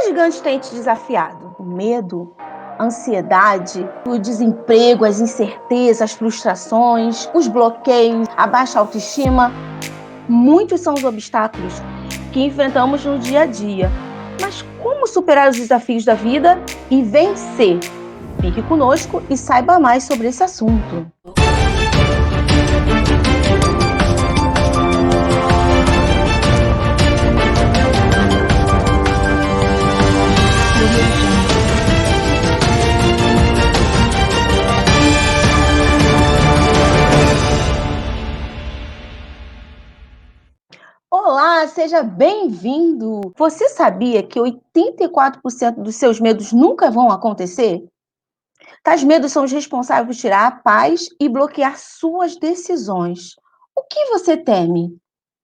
Qual gigante tem te desafiado? O medo, a ansiedade, o desemprego, as incertezas, as frustrações, os bloqueios, a baixa autoestima? Muitos são os obstáculos que enfrentamos no dia a dia. Mas como superar os desafios da vida e vencer? Fique conosco e saiba mais sobre esse assunto. Olá, seja bem-vindo! Você sabia que 84% dos seus medos nunca vão acontecer? Tais medos são os responsáveis por tirar a paz e bloquear suas decisões. O que você teme?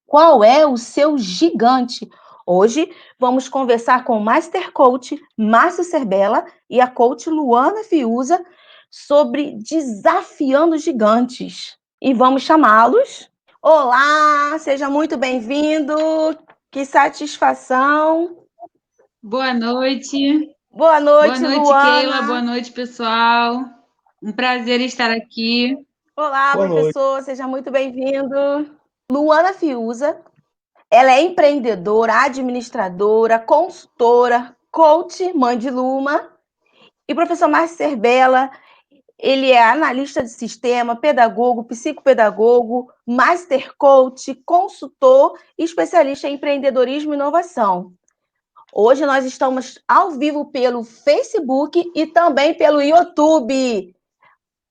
Qual é o seu gigante? Hoje vamos conversar com o Master Coach Márcio Serbella e a Coach Luana Fiuza sobre desafiando gigantes. E vamos chamá-los. Olá, seja muito bem-vindo. Que satisfação. Boa noite. Boa noite, Boa noite, Luana. Keila. Boa noite, pessoal. Um prazer estar aqui. Olá, Boa professor. noite. Seja muito bem-vindo. Luana Fiuza. Ela é empreendedora, administradora, consultora, coach, mãe de Luma. E o professor Márcio Serbella, ele é analista de sistema, pedagogo, psicopedagogo, master coach, consultor e especialista em empreendedorismo e inovação. Hoje nós estamos ao vivo pelo Facebook e também pelo YouTube.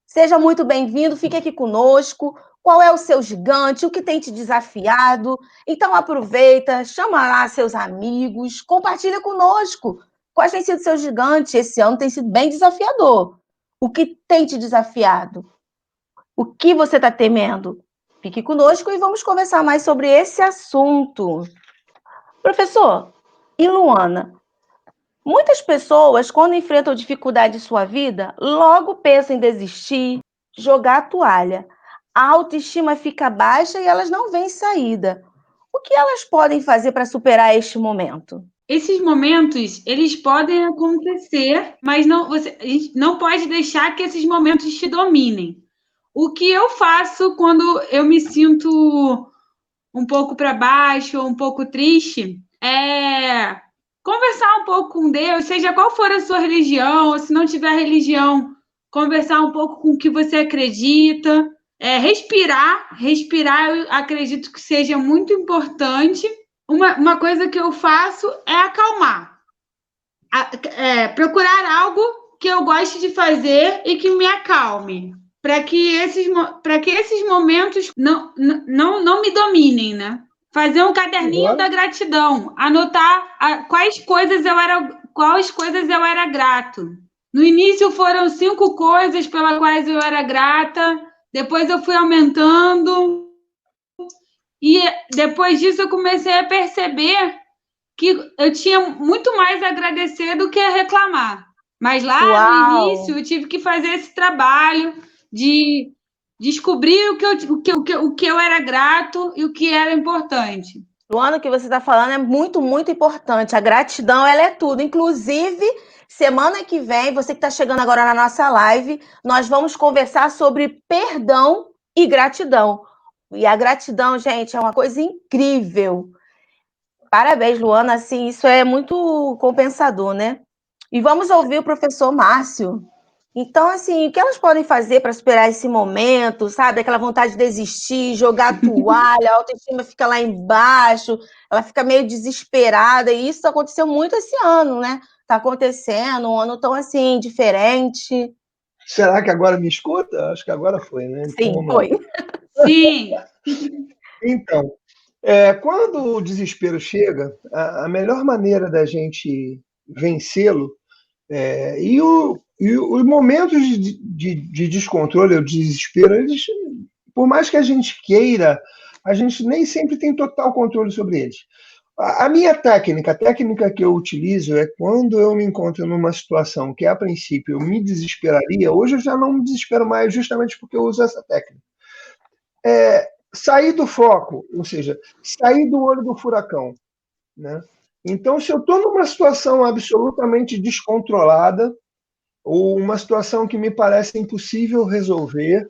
Seja muito bem-vindo, fique aqui conosco. Qual é o seu gigante? O que tem te desafiado? Então aproveita, chama lá seus amigos, compartilha conosco. Quais têm sido seus gigantes? Esse ano tem sido bem desafiador. O que tem te desafiado? O que você está temendo? Fique conosco e vamos conversar mais sobre esse assunto. Professor, e Luana? Muitas pessoas, quando enfrentam dificuldade em sua vida, logo pensam em desistir, jogar a toalha. A autoestima fica baixa e elas não veem saída. O que elas podem fazer para superar este momento? Esses momentos, eles podem acontecer, mas a gente não pode deixar que esses momentos te dominem. O que eu faço quando eu me sinto um pouco para baixo, um pouco triste, é conversar um pouco com Deus, seja qual for a sua religião, ou se não tiver religião, conversar um pouco com o que você acredita, respirar eu acredito que seja muito importante. Uma coisa que eu faço é acalmar, procurar algo que eu goste de fazer e que me acalme, para que esses momentos não me dominem, né? Fazer um caderninho da gratidão, anotar quais coisas eu era grato. No início foram 5 coisas pelas quais eu era grata, depois eu fui aumentando, e depois disso eu comecei a perceber que eu tinha muito mais a agradecer do que a reclamar. Mas lá no início eu tive que fazer esse trabalho de descobrir o que eu era grato e o que era importante. Luana, o que você está falando é muito, muito importante. A gratidão, ela é tudo. Inclusive, semana que vem, você que está chegando agora na nossa live, nós vamos conversar sobre perdão e gratidão. E a gratidão, gente, é uma coisa incrível. Parabéns, Luana. Assim, isso é muito compensador, né? E vamos ouvir o professor Márcio. Então, assim, o que elas podem fazer para superar esse momento, sabe? Aquela vontade de desistir, jogar a toalha, a autoestima fica lá embaixo, ela fica meio desesperada, e isso aconteceu muito esse ano, né? Está acontecendo, um ano tão, assim, diferente. Será que agora me escuta? Acho que agora foi, né? Sim, Então, foi. Sim. Então, quando o desespero chega, a melhor maneira da gente vencê-lo e os momentos de descontrole ou de desespero, eles, por mais que a gente queira, a gente nem sempre tem total controle sobre eles. A minha técnica, a técnica que eu utilizo é quando eu me encontro numa situação que, a princípio, eu me desesperaria, hoje eu já não me desespero mais justamente porque eu uso essa técnica. Sair do foco, ou seja, sair do olho do furacão, né? Então, se eu estou numa situação absolutamente descontrolada, ou uma situação que me parece impossível resolver,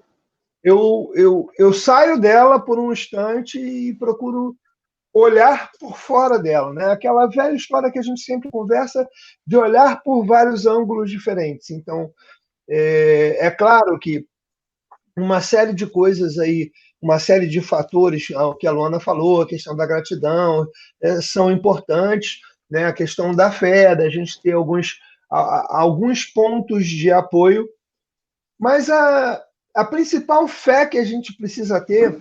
eu saio dela por um instante e procuro olhar por fora dela, né? Aquela velha história que a gente sempre conversa de olhar por vários ângulos diferentes. Então, é claro que uma série de coisas aí, uma série de fatores, o que a Luana falou, a questão da gratidão, são importantes, né? A questão da fé, da gente ter alguns pontos de apoio, mas a principal fé que a gente precisa ter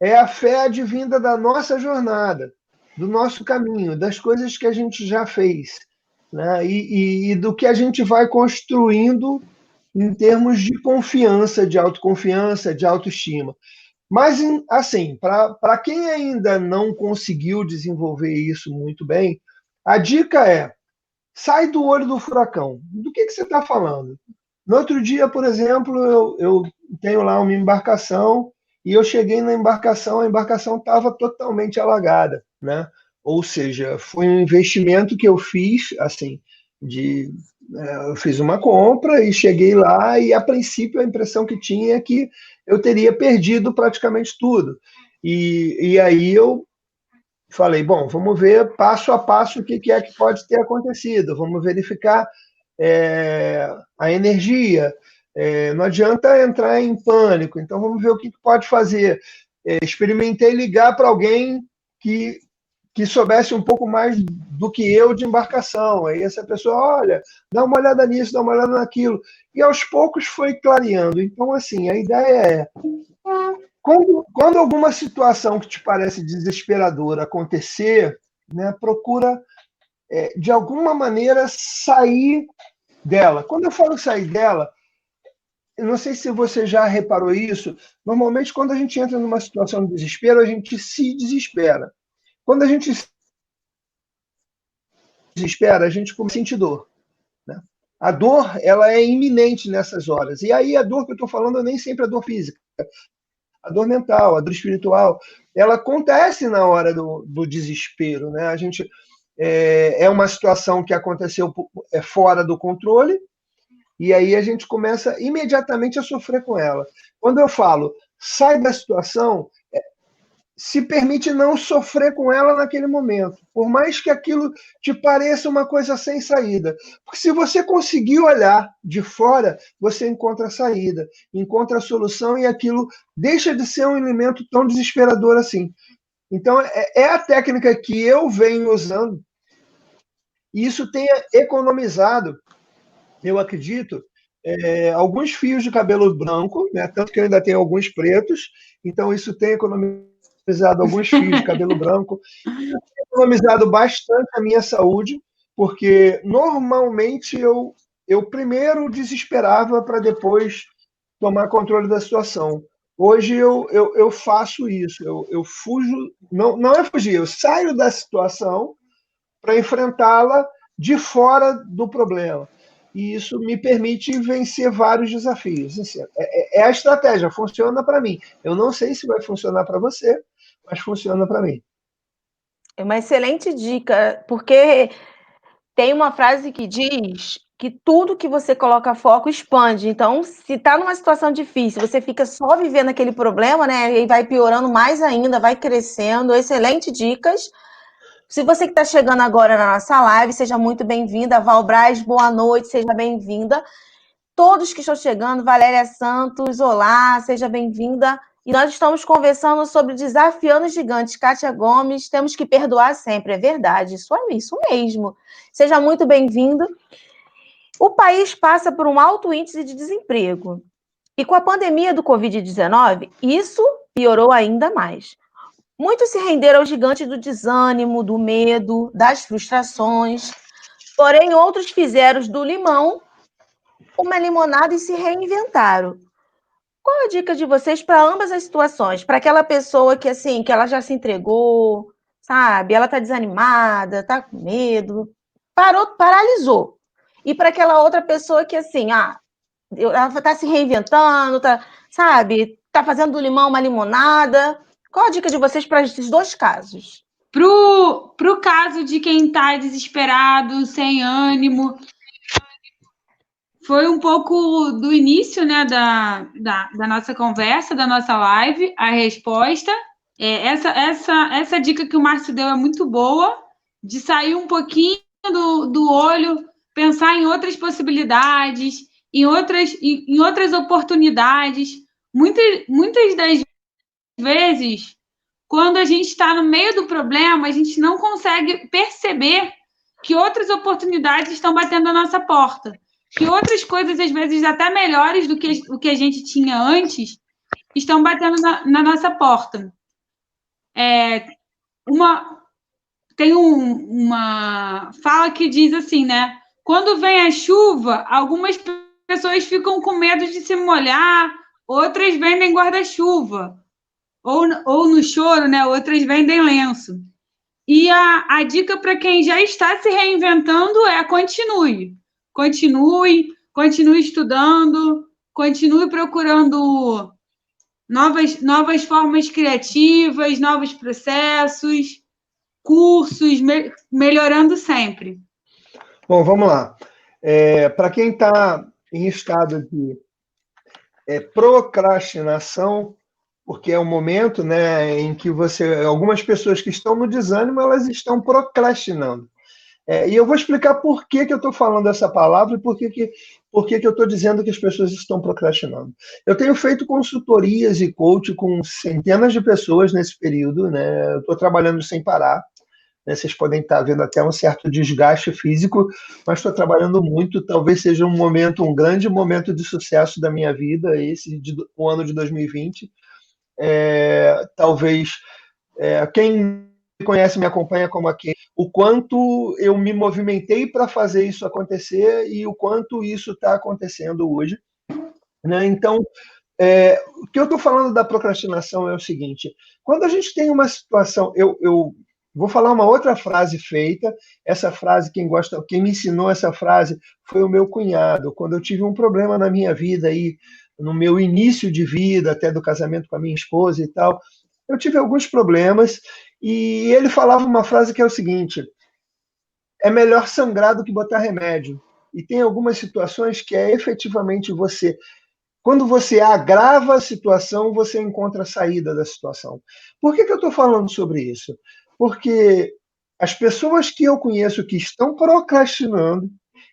é a fé advinda da nossa jornada, do nosso caminho, das coisas que a gente já fez, né? E do que a gente vai construindo em termos de confiança, de autoconfiança, de autoestima. Mas, assim, para quem ainda não conseguiu desenvolver isso muito bem, a dica é: sai do olho do furacão. Do que você está falando? No outro dia, por exemplo, eu tenho lá uma embarcação e eu cheguei na embarcação, a embarcação estava totalmente alagada, né? Ou seja, foi um investimento que eu fiz, assim, eu fiz uma compra e cheguei lá e, a princípio, a impressão que tinha é que eu teria perdido praticamente tudo. E aí eu falei, bom, vamos ver passo a passo o que é que pode ter acontecido, vamos verificar a energia. Não adianta entrar em pânico, então vamos ver o que pode fazer. Experimentei ligar para alguém que soubesse um pouco mais do que eu de embarcação. Aí essa pessoa, olha, dá uma olhada nisso, dá uma olhada naquilo. E aos poucos foi clareando. Então, assim, a ideia é, quando alguma situação que te parece desesperadora acontecer, né, procura, de alguma maneira, sair dela. Quando eu falo sair dela, eu não sei se você já reparou isso, normalmente quando a gente entra numa situação de desespero, a gente se desespera. Quando a gente se desespera, a gente começa a sentir dor, né? A dor, ela é iminente nessas horas. E aí a dor que eu estou falando nem sempre é dor física. A dor mental, a dor espiritual, ela acontece na hora do desespero, né? A gente é uma situação que aconteceu fora do controle, e aí a gente começa imediatamente a sofrer com ela. Quando eu falo sai da situação, se permite não sofrer com ela naquele momento, por mais que aquilo te pareça uma coisa sem saída. Porque se você conseguir olhar de fora, você encontra a saída, encontra a solução e aquilo deixa de ser um elemento tão desesperador assim. Então, é a técnica que eu venho usando, e isso tem economizado, eu acredito, alguns fios de cabelo branco, né? Tanto que eu ainda tenho alguns pretos, então isso tem economizado alguns fios de cabelo branco, tem economizado bastante a minha saúde, porque normalmente eu primeiro desesperava para depois tomar controle da situação. Hoje eu faço isso, eu fujo, não é fugir, eu saio da situação para enfrentá-la de fora do problema. E isso me permite vencer vários desafios. É a estratégia, funciona para mim. Eu não sei se vai funcionar para você, mas funciona para mim. É uma excelente dica, porque tem uma frase que diz que tudo que você coloca foco expande. Então, se está numa situação difícil, você fica só vivendo aquele problema, né? E vai piorando mais ainda, vai crescendo. Excelente dicas. Se você que está chegando agora na nossa live, seja muito bem-vinda. Val Braz, boa noite, seja bem-vinda. Todos que estão chegando, Valéria Santos, olá, seja bem-vinda. E nós estamos conversando sobre Desafiando os Gigantes. Kátia Gomes, temos que perdoar sempre, é verdade, isso mesmo. Seja muito bem-vindo. O país passa por um alto índice de desemprego. E com a pandemia do Covid-19, isso piorou ainda mais. Muitos se renderam ao gigante do desânimo, do medo, das frustrações. Porém, outros fizeram do limão uma limonada e se reinventaram. Qual a dica de vocês para ambas as situações? Para aquela pessoa que, assim, que ela já se entregou, sabe? Ela está desanimada, está com medo, paralisou. E para aquela outra pessoa que, assim, ela está se reinventando, sabe? Está fazendo do limão uma limonada. Qual a dica de vocês para esses dois casos? Pro caso de quem está desesperado, sem ânimo, foi um pouco do início, né, da nossa conversa, da nossa live, a resposta. Essa dica que o Márcio deu é muito boa, de sair um pouquinho do olho, pensar em outras possibilidades, em outras oportunidades. Muitas das vezes, quando a gente está no meio do problema, a gente não consegue perceber que outras oportunidades estão batendo na nossa porta, que outras coisas, às vezes, até melhores do que o que a gente tinha antes, estão batendo na nossa porta. Tem uma fala que diz assim, né? Quando vem a chuva, algumas pessoas ficam com medo de se molhar, outras vendem guarda-chuva. Ou no choro, né? Outras vendem lenço. E a dica para quem já está se reinventando é continue. Continue estudando, continue procurando novas formas criativas, novos processos, cursos, melhorando sempre. Bom, vamos lá. Para quem está em estado de procrastinação, porque é um momento, né, em que algumas pessoas que estão no desânimo, elas estão procrastinando. E eu vou explicar por que eu estou falando essa palavra e por que eu estou dizendo que as pessoas estão procrastinando. Eu tenho feito consultorias e coaching com centenas de pessoas nesse período, né? Eu estou trabalhando sem parar. Né? Vocês podem estar vendo até um certo desgaste físico, mas estou trabalhando muito. Talvez seja um grande momento de sucesso da minha vida, o ano de 2020. Talvez quem me conhece me acompanha como aqui, o quanto eu me movimentei para fazer isso acontecer e o quanto isso está acontecendo hoje. Né? Então, o que eu estou falando da procrastinação é o seguinte: quando a gente tem uma situação, eu vou falar uma outra frase feita. Essa frase, quem me ensinou essa frase foi o meu cunhado. Quando eu tive um problema na minha vida aí, no meu início de vida, até do casamento com a minha esposa e tal, eu tive alguns problemas e ele falava uma frase que é o seguinte: é melhor sangrar do que botar remédio. E tem algumas situações que efetivamente quando você agrava a situação, você encontra a saída da situação. Por que eu estou falando sobre isso? Porque as pessoas que eu conheço que estão procrastinando,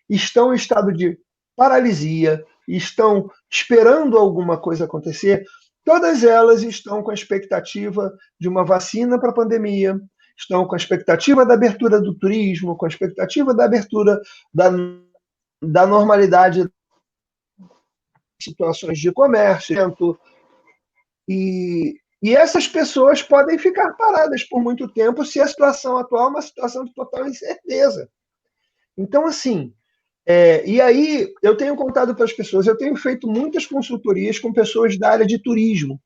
estão em estado de paralisia, estão esperando alguma coisa acontecer, todas elas estão com a expectativa de uma vacina para a pandemia, estão com a expectativa da abertura do turismo, com a expectativa da abertura da normalidade, situações de comércio. E essas pessoas podem ficar paradas por muito tempo se a situação atual é uma situação de total incerteza. Então, assim, e aí eu tenho contado para as pessoas, eu tenho feito muitas consultorias com pessoas da área de turismo.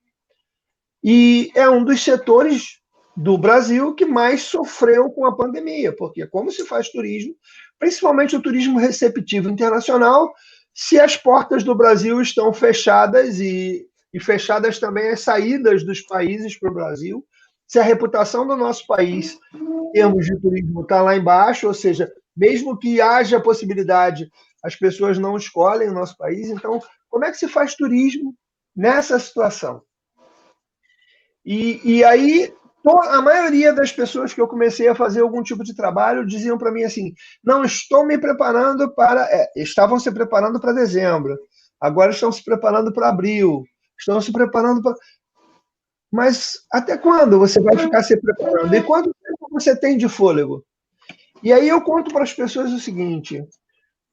E é um dos setores do Brasil que mais sofreu com a pandemia, porque como se faz turismo, principalmente o turismo receptivo internacional, se as portas do Brasil estão fechadas e fechadas também as saídas dos países para o Brasil, se a reputação do nosso país em termos de turismo está lá embaixo, ou seja, mesmo que haja possibilidade, as pessoas não escolhem o nosso país. Então, como é que se faz turismo nessa situação? E aí, a maioria das pessoas que eu comecei a fazer algum tipo de trabalho diziam para mim assim: não, estou me preparando estavam se preparando para dezembro, agora estão se preparando para abril, estão se preparando para... Mas até quando você vai ficar se preparando? E quanto tempo você tem de fôlego? E aí eu conto para as pessoas o seguinte: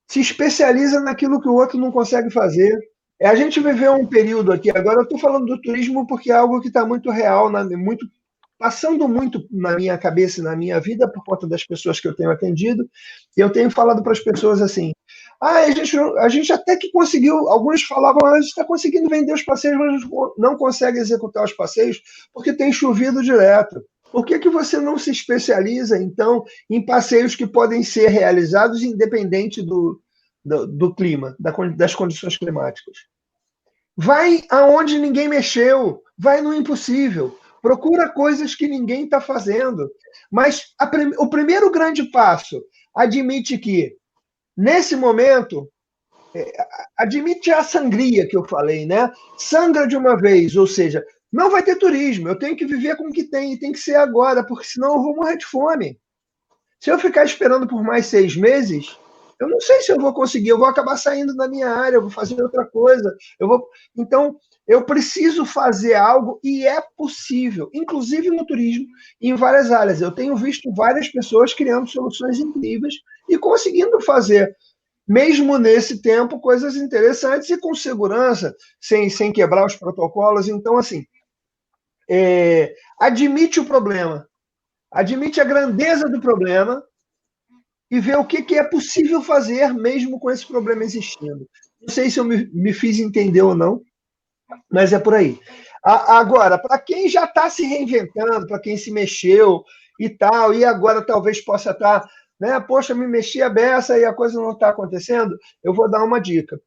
se especializa naquilo que o outro não consegue fazer. A gente viveu um período aqui, agora eu estou falando do turismo porque é algo que está muito real, passando muito na minha cabeça e na minha vida por conta das pessoas que eu tenho atendido. E eu tenho falado para as pessoas assim: a gente até que conseguiu, alguns falavam, a gente está conseguindo vender os passeios, mas não consegue executar os passeios porque tem chovido direto. Por que você não se especializa, então, em passeios que podem ser realizados independente do clima, das condições climáticas? Vai aonde ninguém mexeu, vai no impossível. Procura coisas que ninguém está fazendo. Mas o primeiro grande passo, admite que, nesse momento, admite a sangria que eu falei, né? Sangra de uma vez, ou seja, não vai ter turismo, eu tenho que viver com o que tem, e tem que ser agora, porque senão eu vou morrer de fome. Se eu ficar esperando por mais 6 meses, eu não sei se eu vou conseguir, eu vou acabar saindo da minha área, eu vou fazer outra coisa. Então, eu preciso fazer algo e é possível, inclusive no turismo, em várias áreas. Eu tenho visto várias pessoas criando soluções incríveis e conseguindo fazer, mesmo nesse tempo, coisas interessantes e com segurança, sem quebrar os protocolos. Então, assim, admite o problema, admite a grandeza do problema e vê o que é possível fazer mesmo com esse problema existindo. Não sei se eu me fiz entender ou não, mas é por aí. Agora, para quem já está se reinventando, para quem se mexeu e tal, e agora talvez possa estar, né? Poxa, me mexi a beça e a coisa não está acontecendo, eu vou dar uma dica.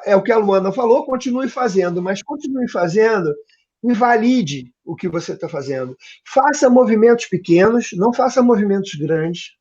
É o que a Luana falou, continue fazendo, mas continue fazendo, invalide o que você está fazendo. Faça movimentos pequenos, não faça movimentos grandes.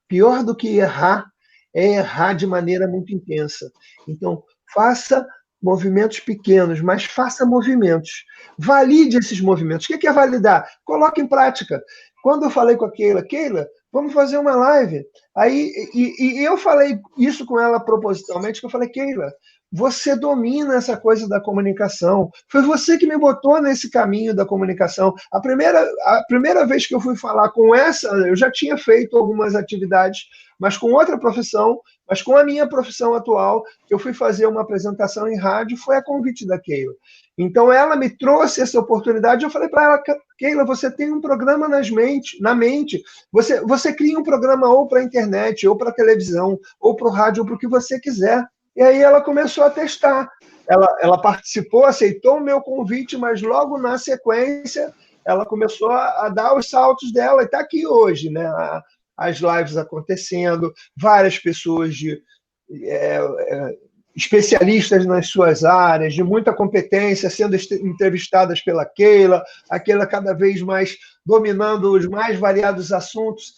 Pior do que errar é errar de maneira muito intensa. Então, faça movimentos pequenos, mas faça movimentos. Valide esses movimentos. O que é validar? Coloque em prática. Quando eu falei com a Keila, vamos fazer uma live. Aí, e eu falei isso com ela propositalmente, que eu falei, Keila, você domina essa coisa da comunicação. Foi você que me botou nesse caminho da comunicação. A primeira vez que eu fui falar com essa, eu já tinha feito algumas atividades, mas com outra profissão, mas com a minha profissão atual, eu fui fazer uma apresentação em rádio, foi a convite da Keila. Então, ela me trouxe essa oportunidade, eu falei para ela, Keila, você tem um programa na mente, você cria um programa ou para a internet, ou para a televisão, ou para o rádio, ou para o que você quiser. E aí ela começou a testar. Ela participou, aceitou o meu convite, mas logo na sequência ela começou a dar os saltos dela e está aqui hoje, né? As lives acontecendo, várias pessoas especialistas nas suas áreas, de muita competência, sendo entrevistadas pela Keila, a Keila cada vez mais dominando os mais variados assuntos.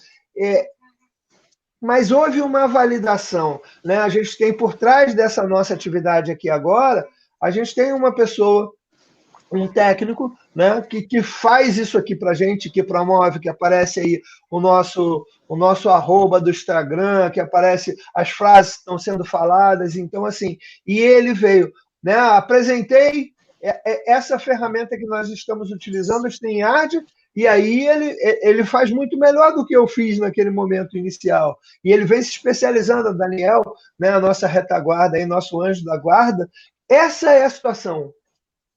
Mas houve uma validação, né? A gente tem por trás dessa nossa atividade aqui agora, a gente tem uma pessoa, um técnico, né? que faz isso aqui para a gente, que promove, que aparece aí o nosso arroba do Instagram, que aparece as frases que estão sendo faladas. Então, assim, e ele veio, né? Apresentei essa ferramenta que nós estamos utilizando, o StreamYard, e aí ele faz muito melhor do que eu fiz naquele momento inicial. E ele vem se especializando, Daniel, né, a nossa retaguarda, aí, nosso anjo da guarda. Essa é a situação.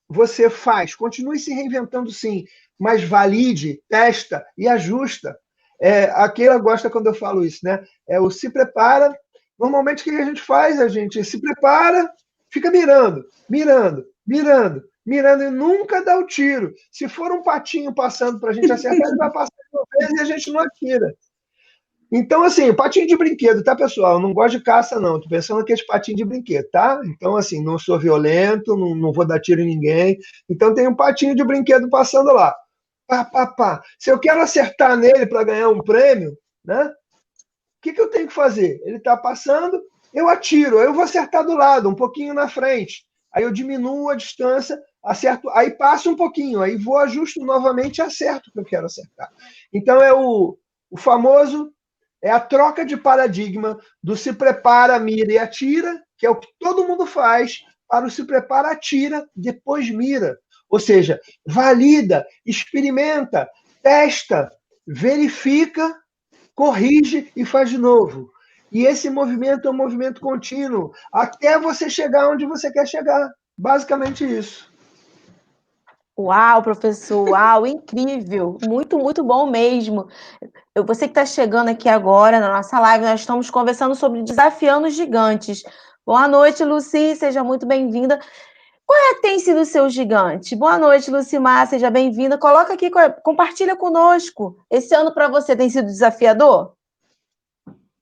Você faz, continue se reinventando sim, mas valide, testa e ajusta. A Keila gosta quando eu falo isso, né? O se prepara. Normalmente o que a gente faz? A gente se prepara, fica mirando e nunca dá o tiro. Se for um patinho passando para a gente acertar, ele vai passar uma vez e a gente não atira. Então, assim, patinho de brinquedo, tá, pessoal? Eu não gosto de caça, não. Tô pensando que é de patinho de brinquedo, tá? Então, assim, não sou violento, não vou dar tiro em ninguém. Então, tem um patinho de brinquedo passando lá. Pá, pá, pá. Se eu quero acertar nele para ganhar um prêmio, né? O que eu tenho que fazer? Ele está passando, eu atiro. Aí eu vou acertar do lado, um pouquinho na frente. Aí eu diminuo a distância, acerto, aí passo um pouquinho, aí vou, ajusto novamente e acerto o que eu quero acertar. Então, é o famoso... É a troca de paradigma do se prepara, mira e atira, que é o que todo mundo faz, para o se prepara, atira, depois mira. Ou seja, valida, experimenta, testa, verifica, corrige e faz de novo. E esse movimento é um movimento contínuo, até você chegar onde você quer chegar. Basicamente isso. Uau, professor, uau, incrível, muito, muito bom mesmo. Você que está chegando aqui agora na nossa live, nós estamos conversando sobre desafiando os gigantes. Boa noite, Luci, seja muito bem-vinda. Qual tem sido o seu gigante? Boa noite, Lucimar, seja bem-vinda. Coloca aqui, compartilha conosco. Esse ano para você tem sido desafiador?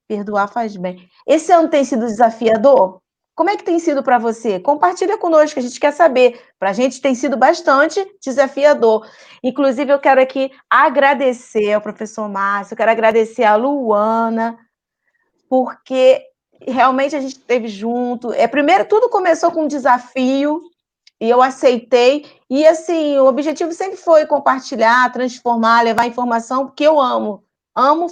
Perdoar faz bem. Esse ano tem sido desafiador? Como é que tem sido para você? Compartilha conosco, a gente quer saber. Para a gente tem sido bastante desafiador. Inclusive, eu quero aqui agradecer ao professor Márcio, eu quero agradecer a Luana, porque realmente a gente esteve junto. Primeiro, tudo começou com um desafio, e eu aceitei. E, assim, o objetivo sempre foi compartilhar, transformar, levar informação, porque eu amo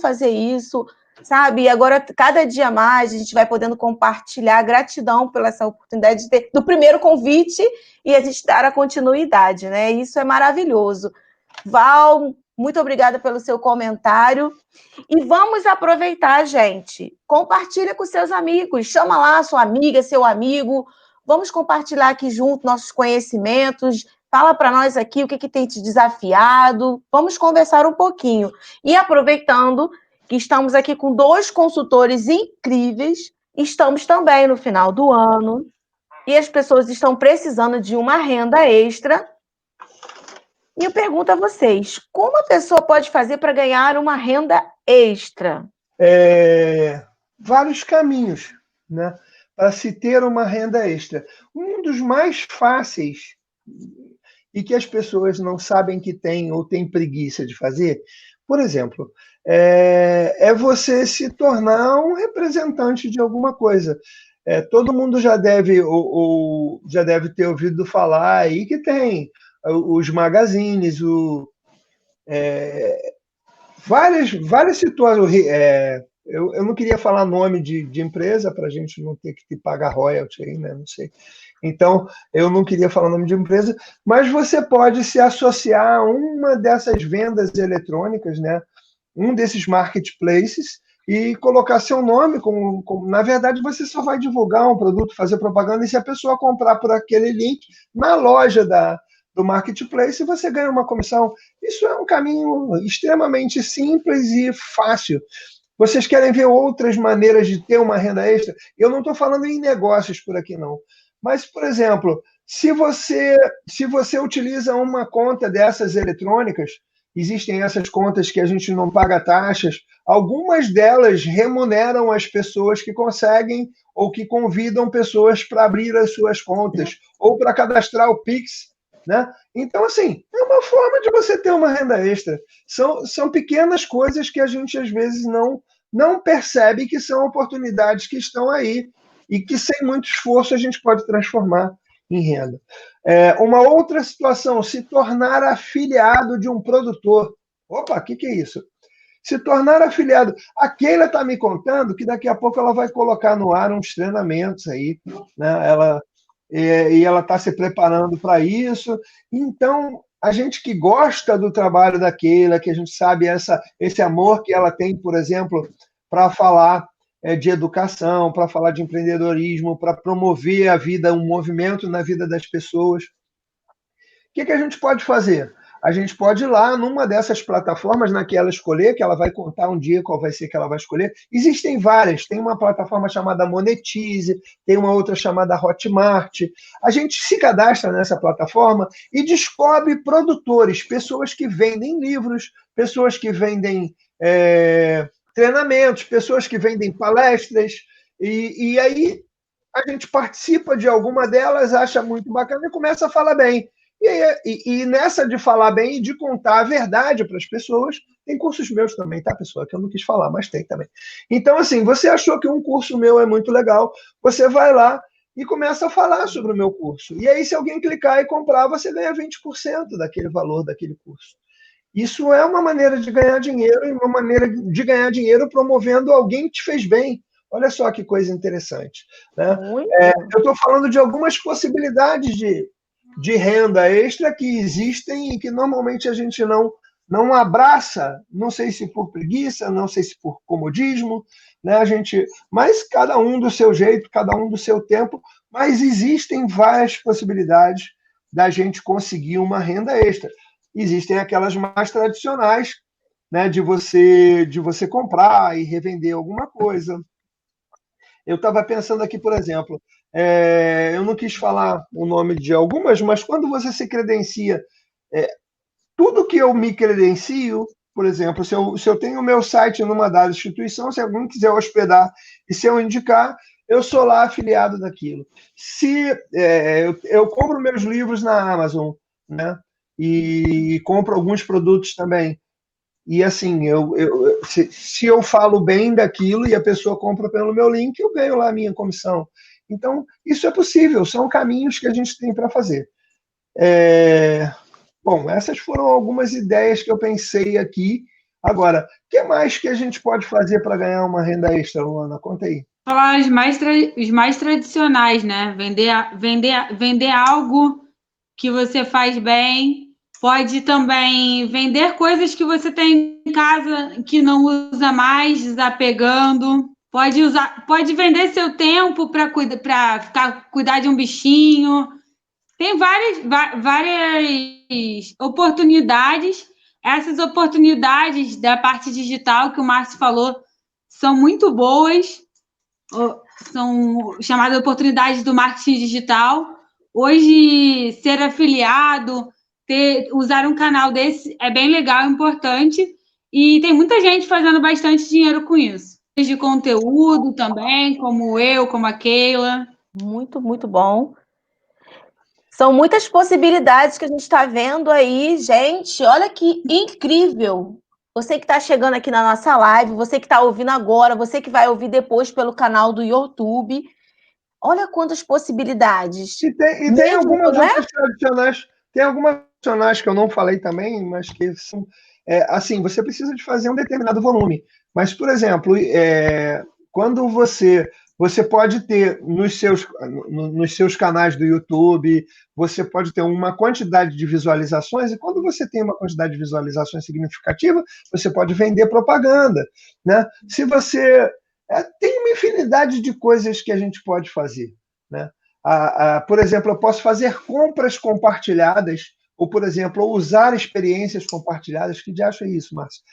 fazer isso, sabe? E agora, cada dia mais, a gente vai podendo compartilhar. Gratidão pela essa oportunidade de ter, do primeiro convite e a gente dar a continuidade, né? Isso é maravilhoso. Val, muito obrigada pelo seu comentário. E vamos aproveitar, gente. Compartilha com seus amigos. Chama lá sua amiga, seu amigo. Vamos compartilhar aqui junto nossos conhecimentos. Fala para nós aqui o que tem te desafiado. Vamos conversar um pouquinho. E aproveitando que estamos aqui com 2 consultores incríveis, estamos também no final do ano e as pessoas estão precisando de uma renda extra. E eu pergunto a vocês, como a pessoa pode fazer para ganhar uma renda extra? Vários caminhos, né, para se ter uma renda extra. Um dos mais fáceis e que as pessoas não sabem que tem ou têm preguiça de fazer, por exemplo, é você se tornar um representante de alguma coisa. Todo mundo já deve já deve ter ouvido falar aí que tem os magazines, várias situações. Eu não queria falar nome de empresa para a gente não ter que pagar royalty aí, né? Não sei. Então, eu não queria falar nome de empresa, mas você pode se associar a uma dessas vendas eletrônicas, né? Um desses marketplaces, e colocar seu nome. Na verdade, você só vai divulgar um produto, fazer propaganda, e se a pessoa comprar por aquele link na loja do marketplace, você ganha uma comissão. Isso é um caminho extremamente simples e fácil. Vocês querem ver outras maneiras de ter uma renda extra? Eu não estou falando em negócios por aqui, não. Mas, por exemplo, se você utiliza uma conta dessas eletrônicas, existem essas contas que a gente não paga taxas, algumas delas remuneram as pessoas que conseguem ou que convidam pessoas para abrir as suas contas ou para cadastrar o Pix, né? Então, assim, é uma forma de você ter uma renda extra. São pequenas coisas que a gente, às vezes, não percebe que são oportunidades que estão aí e que, sem muito esforço, a gente pode transformar em renda. Uma outra situação, se tornar afiliado de um produtor. Opa, o que é isso? Se tornar afiliado. A Keila está me contando que daqui a pouco ela vai colocar no ar uns treinamentos aí, né? E ela está se preparando para isso. Então, a gente que gosta do trabalho da Keila, que a gente sabe esse amor que ela tem, por exemplo, para falar de educação, para falar de empreendedorismo, para promover a vida, um movimento na vida das pessoas. O que a gente pode fazer? A gente pode ir lá numa dessas plataformas, na que ela escolher, que ela vai contar um dia qual vai ser que ela vai escolher. Existem várias. Tem uma plataforma chamada Monetize, tem uma outra chamada Hotmart. A gente se cadastra nessa plataforma e descobre produtores, pessoas que vendem livros, pessoas que vendem treinamentos, pessoas que vendem palestras. E aí a gente participa de alguma delas, acha muito bacana e começa a falar bem. E nessa de falar bem e de contar a verdade para as pessoas, tem cursos meus também, tá, pessoal? Que eu não quis falar, mas tem também. Então, assim, você achou que um curso meu é muito legal, você vai lá e começa a falar sobre o meu curso. E aí, se alguém clicar e comprar, você ganha 20% daquele valor daquele curso. Isso é uma maneira de ganhar dinheiro, e uma maneira de ganhar dinheiro promovendo alguém que te fez bem. Olha só que coisa interessante, né? Eu estou falando de algumas possibilidades de renda extra que existem e que normalmente a gente não abraça, não sei se por preguiça, não sei se por comodismo, né? Mas cada um do seu jeito, cada um do seu tempo, mas existem várias possibilidades da gente conseguir uma renda extra. Existem aquelas mais tradicionais, né, de você comprar e revender alguma coisa. Eu estava pensando aqui, por exemplo, eu não quis falar o nome de algumas, mas quando você se credencia, tudo que eu me credencio, por exemplo, se eu tenho o meu site numa dada instituição, se alguém quiser hospedar e se eu indicar, eu sou lá afiliado daquilo. Se eu compro meus livros na Amazon, né? E compro alguns produtos também. E assim, se eu falo bem daquilo e a pessoa compra pelo meu link, eu ganho lá a minha comissão. Então, isso é possível, são caminhos que a gente tem para fazer. Bom, essas foram algumas ideias que eu pensei aqui. Agora, o que mais que a gente pode fazer para ganhar uma renda extra, Luana? Conta aí. Falar os mais tradicionais, né? Vender algo que você faz bem. Pode também vender coisas que você tem em casa que não usa mais, desapegando. Pode vender seu tempo para cuidar de um bichinho. Tem várias oportunidades. Essas oportunidades da parte digital que o Márcio falou são muito boas, são chamadas oportunidades do marketing digital. Hoje, ser afiliado, usar um canal desse é bem legal, importante, e tem muita gente fazendo bastante dinheiro com isso. De conteúdo também, como eu, como a Keila. Muito, muito bom. São muitas possibilidades que a gente está vendo aí, gente. Olha que incrível! Você que está chegando aqui na nossa live, você que está ouvindo agora, você que vai ouvir depois pelo canal do YouTube. Olha quantas possibilidades. E tem algumas outras tradicionais, tem algumas tradicionais que eu não falei também, mas que são assim, você precisa de fazer um determinado volume. Mas, por exemplo, quando você pode ter nos seus canais do YouTube, você pode ter uma quantidade de visualizações, e quando você tem uma quantidade de visualizações significativa, você pode vender propaganda, né? Se você tem uma infinidade de coisas que a gente pode fazer, né? Por exemplo, eu posso fazer compras compartilhadas, ou, por exemplo, usar experiências compartilhadas. Que diacho é isso, Márcio?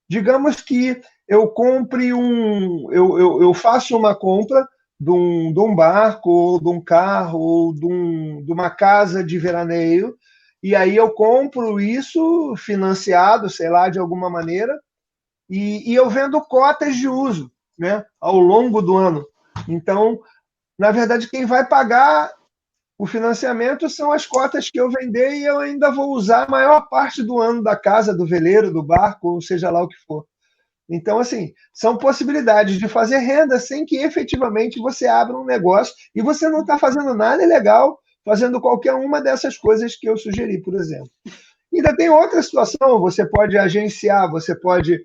Digamos que eu compre eu faço uma compra de um barco, ou de um carro, ou de uma casa de veraneio, e aí eu compro isso financiado, sei lá, de alguma maneira, e eu vendo cotas de uso, né, ao longo do ano. Então, na verdade, quem vai pagar o financiamento são as cotas que eu vender, e eu ainda vou usar a maior parte do ano da casa, do veleiro, do barco, ou seja lá o que for. Então, assim, são possibilidades de fazer renda sem que efetivamente você abra um negócio, e você não está fazendo nada ilegal fazendo qualquer uma dessas coisas que eu sugeri, por exemplo. Ainda tem outra situação, você pode agenciar, você pode,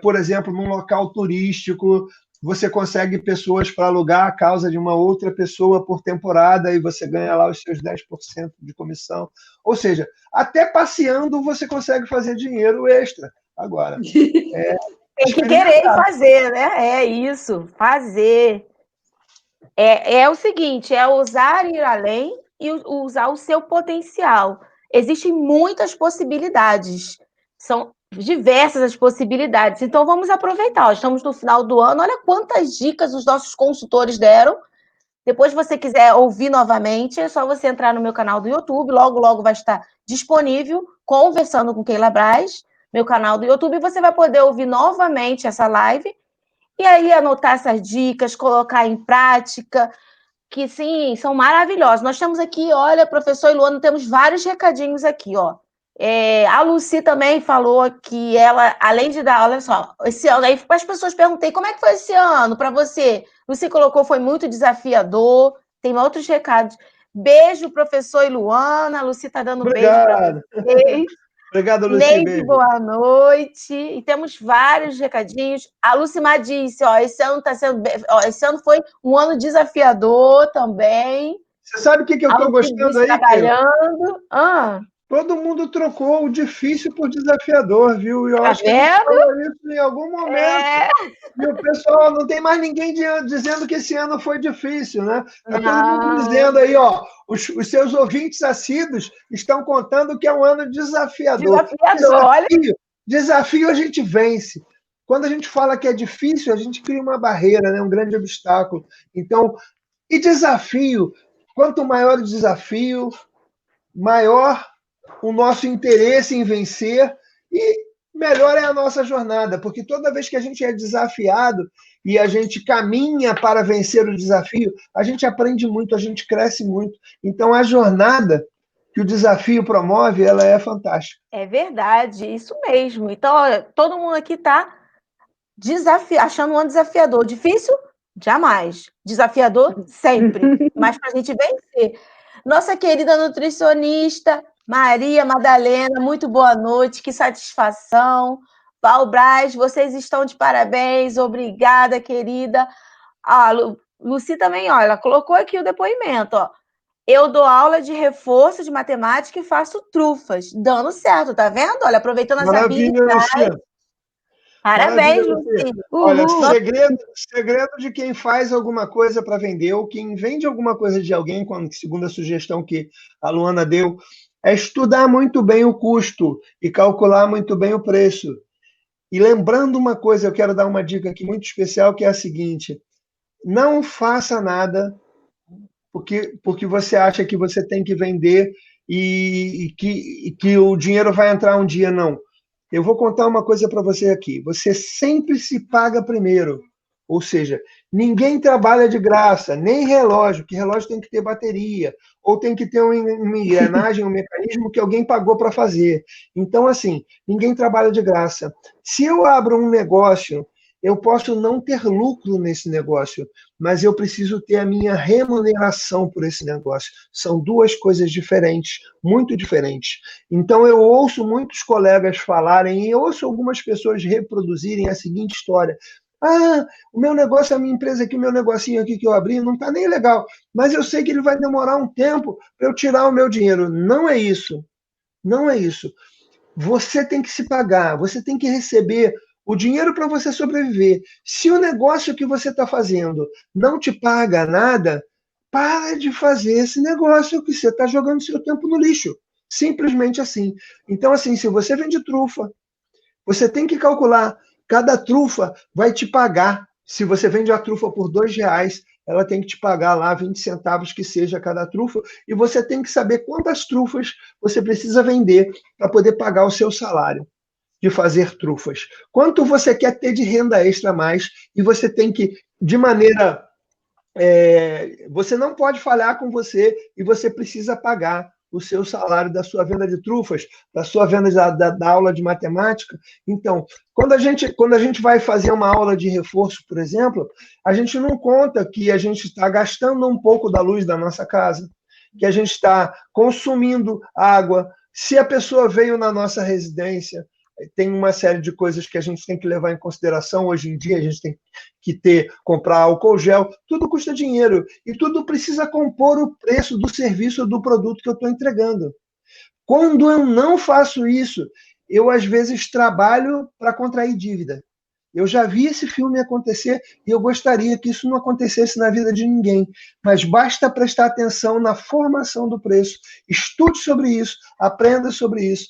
por exemplo, num local turístico, você consegue pessoas para alugar a causa de uma outra pessoa por temporada, e você ganha lá os seus 10% de comissão. Ou seja, até passeando você consegue fazer dinheiro extra. Agora, tem que querer fazer, né? É isso, fazer. É o seguinte, é usar, ir além e usar o seu potencial. Existem muitas possibilidades, são diversas as possibilidades. Então, vamos aproveitar. Estamos no final do ano, olha quantas dicas os nossos consultores deram. Depois, se você quiser ouvir novamente, é só você entrar no meu canal do YouTube. Logo, logo vai estar disponível, Conversando com Keila Braz, meu canal do YouTube. E você vai poder ouvir novamente essa live e aí anotar essas dicas, colocar em prática, que sim, são maravilhosos. Nós temos aqui, olha, professor Iluana, temos vários recadinhos aqui, ó. A Lucy também falou que ela, além de dar, olha só, esse ano, aí as pessoas perguntei, como é que foi esse ano para você? Lucy colocou, foi muito desafiador, tem outros recados. Beijo, professor Iluana, a Lucy está dando beijo para vocês. Obrigado, Lucy. Neide, boa noite. E temos vários recadinhos. A Lucimar disse, esse ano foi um ano desafiador também. Você sabe o que eu estou gostando aí? Trabalhando. Todo mundo trocou o difícil por desafiador, viu? Eu acho que a gente falou isso em algum momento. E o pessoal, não tem mais ninguém dizendo que esse ano foi difícil, né? Está todo mundo dizendo aí, os seus ouvintes assíduos estão contando que é um ano desafiador. Desafio a gente vence. Quando a gente fala que é difícil, a gente cria uma barreira, né? Um grande obstáculo. Então, e desafio, quanto maior o desafio, maior o nosso interesse em vencer, e melhor é a nossa jornada, porque toda vez que a gente é desafiado e a gente caminha para vencer o desafio, a gente aprende muito, a gente cresce muito. Então, a jornada que o desafio promove, ela é fantástica. É verdade, isso mesmo. Então, olha, todo mundo aqui está achando um ano desafiador. Difícil? Jamais. Desafiador? Sempre. Mas para a gente vencer. Nossa querida nutricionista, Maria Madalena, muito boa noite, que satisfação. Val Braz, vocês estão de parabéns, obrigada, querida. A Lucy também, ó, ela colocou aqui o depoimento, ó. Eu dou aula de reforço de matemática e faço trufas, dando certo, tá vendo? Olha, aproveitando as habilidades. Lucia. Parabéns, Lucy. Olha, segredo de quem faz alguma coisa para vender ou quem vende alguma coisa de alguém, segundo a sugestão que a Luana deu, é estudar muito bem o custo e calcular muito bem o preço. E lembrando uma coisa, eu quero dar uma dica aqui muito especial, que é a seguinte: não faça nada porque você acha que você tem que vender e que o dinheiro vai entrar um dia, não. Eu vou contar uma coisa para você aqui. Você sempre se paga primeiro. Ou seja, ninguém trabalha de graça, nem relógio, que relógio tem que ter bateria, ou tem que ter uma engrenagem, um mecanismo que alguém pagou para fazer. Então, assim, ninguém trabalha de graça. Se eu abro um negócio, eu posso não ter lucro nesse negócio, mas eu preciso ter a minha remuneração por esse negócio. São duas coisas diferentes, muito diferentes. Então, eu ouço muitos colegas falarem, e ouço algumas pessoas reproduzirem a seguinte história: ah, o meu negócio, a minha empresa aqui, o meu negocinho aqui que eu abri, não está nem legal, mas eu sei que ele vai demorar um tempo para eu tirar o meu dinheiro. Não é isso. Não é isso. Você tem que se pagar, você tem que receber o dinheiro para você sobreviver. Se o negócio que você está fazendo não te paga nada, para de fazer esse negócio que você está jogando seu tempo no lixo. Simplesmente assim. Então, assim, se você vende trufa, você tem que calcular, cada trufa vai te pagar. Se você vende a trufa por R$2, ela tem que te pagar lá 20 centavos que seja cada trufa, e você tem que saber quantas trufas você precisa vender para poder pagar o seu salário de fazer trufas. Quanto você quer ter de renda extra a mais, e você tem que, de maneira... você não pode falhar com você, e você precisa pagar o seu salário da sua venda de trufas, da sua venda da aula de matemática. Então, quando a gente vai fazer uma aula de reforço, por exemplo, a gente não conta que a gente está gastando um pouco da luz da nossa casa, que a gente está consumindo água. Se a pessoa veio na nossa residência, tem uma série de coisas que a gente tem que levar em consideração. Hoje em dia, a gente tem que comprar álcool gel, tudo custa dinheiro, e tudo precisa compor o preço do serviço ou do produto que eu estou entregando. Quando eu não faço isso, eu, às vezes, trabalho para contrair dívida. Eu já vi esse filme acontecer e eu gostaria que isso não acontecesse na vida de ninguém. Mas basta prestar atenção na formação do preço. Estude sobre isso, aprenda sobre isso.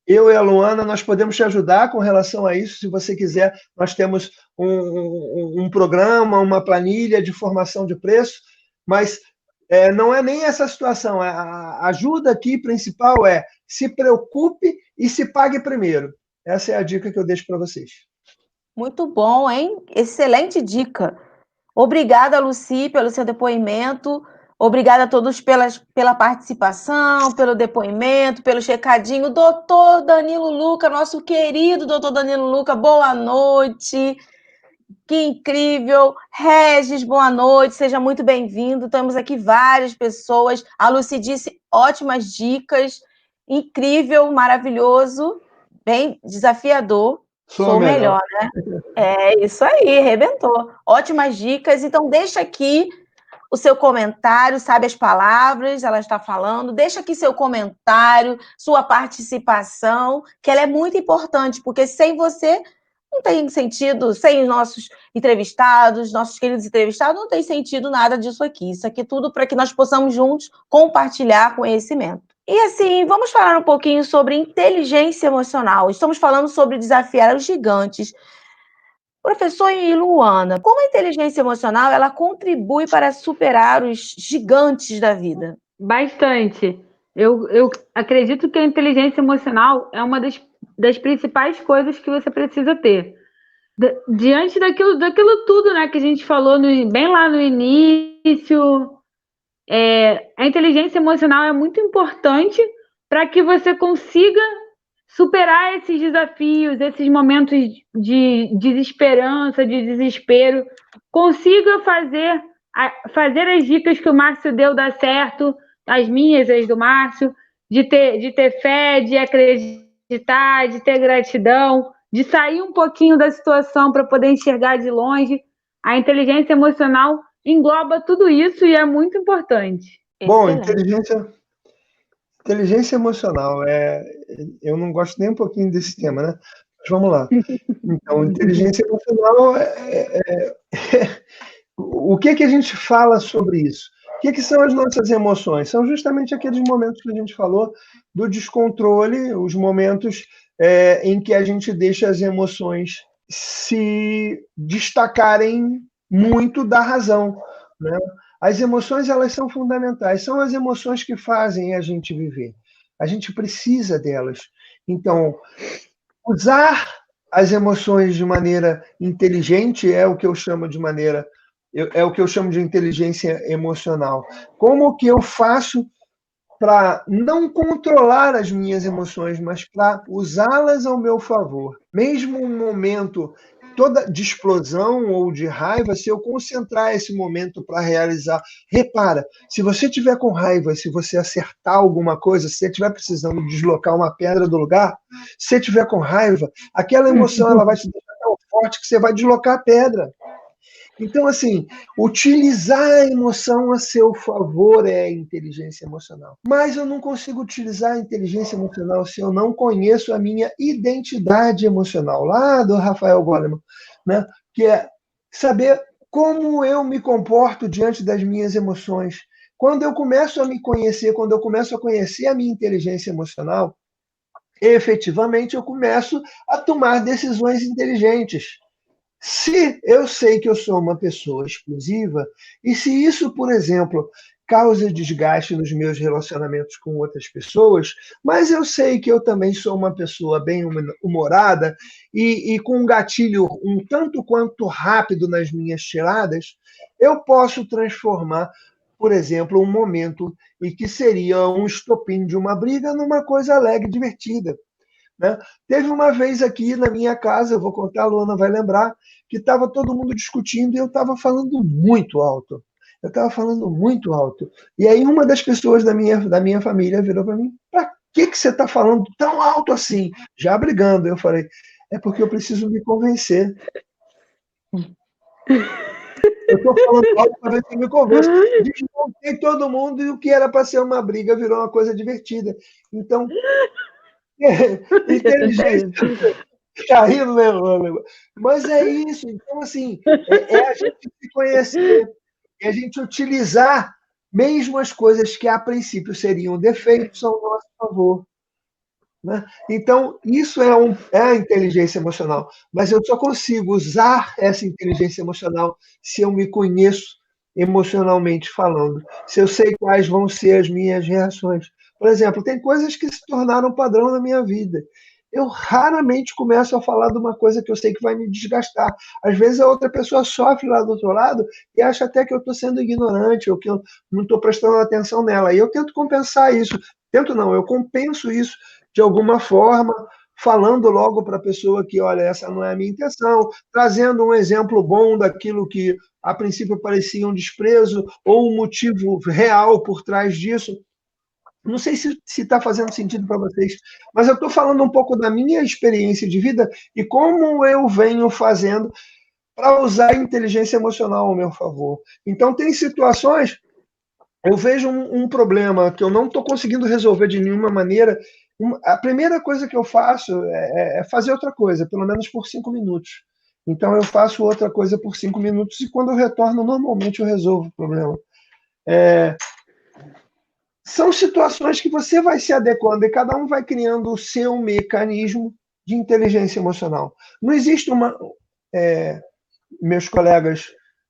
Eu e a Luana, nós podemos te ajudar com relação a isso. Se você quiser, nós temos um programa, uma planilha de formação de preço, mas não é nem essa situação. A ajuda aqui principal é: se preocupe e se pague primeiro. Essa é a dica que eu deixo para vocês. Muito bom, hein? Excelente dica. Obrigada, Lucy, pelo seu depoimento. Obrigada a todos pela participação, pelo depoimento, pelo checadinho. Doutor Danilo Luca, nosso querido doutor Danilo Luca, boa noite. Que incrível. Regis, boa noite, seja muito bem-vindo. Temos aqui várias pessoas. A Lucy disse ótimas dicas. Incrível, maravilhoso, bem desafiador. Sou melhor, né? É isso aí, arrebentou. Ótimas dicas. Então, deixa aqui o seu comentário, sabe as palavras, ela está falando. Deixa aqui seu comentário, sua participação, que ela é muito importante, porque sem você não tem sentido, sem os nossos entrevistados, nossos queridos entrevistados, não tem sentido nada disso aqui. Isso aqui é tudo para que nós possamos juntos compartilhar conhecimento. E assim, vamos falar um pouquinho sobre inteligência emocional. Estamos falando sobre desafiar os gigantes. Professor e Luana, como a inteligência emocional ela contribui para superar os gigantes da vida? Bastante. Eu acredito que a inteligência emocional é uma das das principais coisas que você precisa ter. Diante daquilo tudo, né, que a gente falou bem lá no início, a inteligência emocional é muito importante para que você consiga superar esses desafios, esses momentos de desesperança, de desespero, consiga fazer as dicas que o Márcio deu dar certo, as minhas, as do Márcio, de ter fé, de acreditar, de ter gratidão, de sair um pouquinho da situação para poder enxergar de longe. A inteligência emocional engloba tudo isso e é muito importante. Bom, Excelente. inteligência emocional, eu não gosto nem um pouquinho desse tema, né? Mas vamos lá. Então, inteligência emocional o que a gente fala sobre isso? O que são as nossas emoções? São justamente aqueles momentos que a gente falou do descontrole, os momentos em que a gente deixa as emoções se destacarem muito da razão, né? As emoções, elas são fundamentais, são as emoções que fazem a gente viver. A gente precisa delas. Então, usar as emoções de maneira inteligente é o que eu chamo de inteligência emocional. Como que eu faço para não controlar as minhas emoções, mas para usá-las ao meu favor? Mesmo um momento de explosão ou de raiva, se eu concentrar esse momento para realizar. Repara, se você tiver com raiva, se você acertar alguma coisa, se você estiver precisando deslocar uma pedra do lugar, se você tiver com raiva, aquela emoção ela vai te deixar tão forte que você vai deslocar a pedra. Então, assim, utilizar a emoção a seu favor é inteligência emocional. Mas eu não consigo utilizar a inteligência emocional se eu não conheço a minha identidade emocional, lá do Rafael Goleman, né? Que é saber como eu me comporto diante das minhas emoções. Quando eu começo a me conhecer, quando eu começo a conhecer a minha inteligência emocional, efetivamente eu começo a tomar decisões inteligentes. Se eu sei que eu sou uma pessoa explosiva, e se isso, por exemplo, causa desgaste nos meus relacionamentos com outras pessoas, mas eu sei que eu também sou uma pessoa bem humorada e com um gatilho um tanto quanto rápido nas minhas tiradas, eu posso transformar, por exemplo, um momento em que seria um estopim de uma briga numa coisa alegre, divertida. Né? Teve uma vez aqui na minha casa, eu vou contar, a Luana vai lembrar, que estava todo mundo discutindo e eu estava falando muito alto. Eu estava falando muito alto. E aí uma das pessoas da minha família virou para mim: para que você está falando tão alto assim? Já brigando. Eu falei: é porque eu preciso me convencer. Eu estou falando alto para ver se me convence. Desmontei todo mundo e o que era para ser uma briga virou uma coisa divertida. Então, inteligência. Tá rindo, né, mano? Mas é isso. Então, assim, a gente se conhecer, é a gente utilizar mesmo as coisas que a princípio seriam defeitos ao nosso favor. Né? Então, isso é a inteligência emocional. Mas eu só consigo usar essa inteligência emocional se eu me conheço emocionalmente falando, se eu sei quais vão ser as minhas reações. Por exemplo, tem coisas que se tornaram padrão na minha vida. Eu raramente começo a falar de uma coisa que eu sei que vai me desgastar. Às vezes a outra pessoa sofre lá do outro lado e acha até que eu estou sendo ignorante ou que eu não estou prestando atenção nela. E eu tento compensar isso. Tento não, eu compenso isso de alguma forma, falando logo para a pessoa que, olha, essa não é a minha intenção, trazendo um exemplo bom daquilo que a princípio parecia um desprezo ou um motivo real por trás disso. Não sei se está fazendo sentido para vocês, mas eu estou falando um pouco da minha experiência de vida e como eu venho fazendo para usar a inteligência emocional ao meu favor. Então, tem situações, eu vejo um problema que eu não estou conseguindo resolver de nenhuma maneira. A primeira coisa que eu faço é fazer outra coisa, pelo menos por 5 minutos. Então, eu faço outra coisa por 5 minutos e quando eu retorno, normalmente eu resolvo o problema. São situações que você vai se adequando e cada um vai criando o seu mecanismo de inteligência emocional. Não existe meus colegas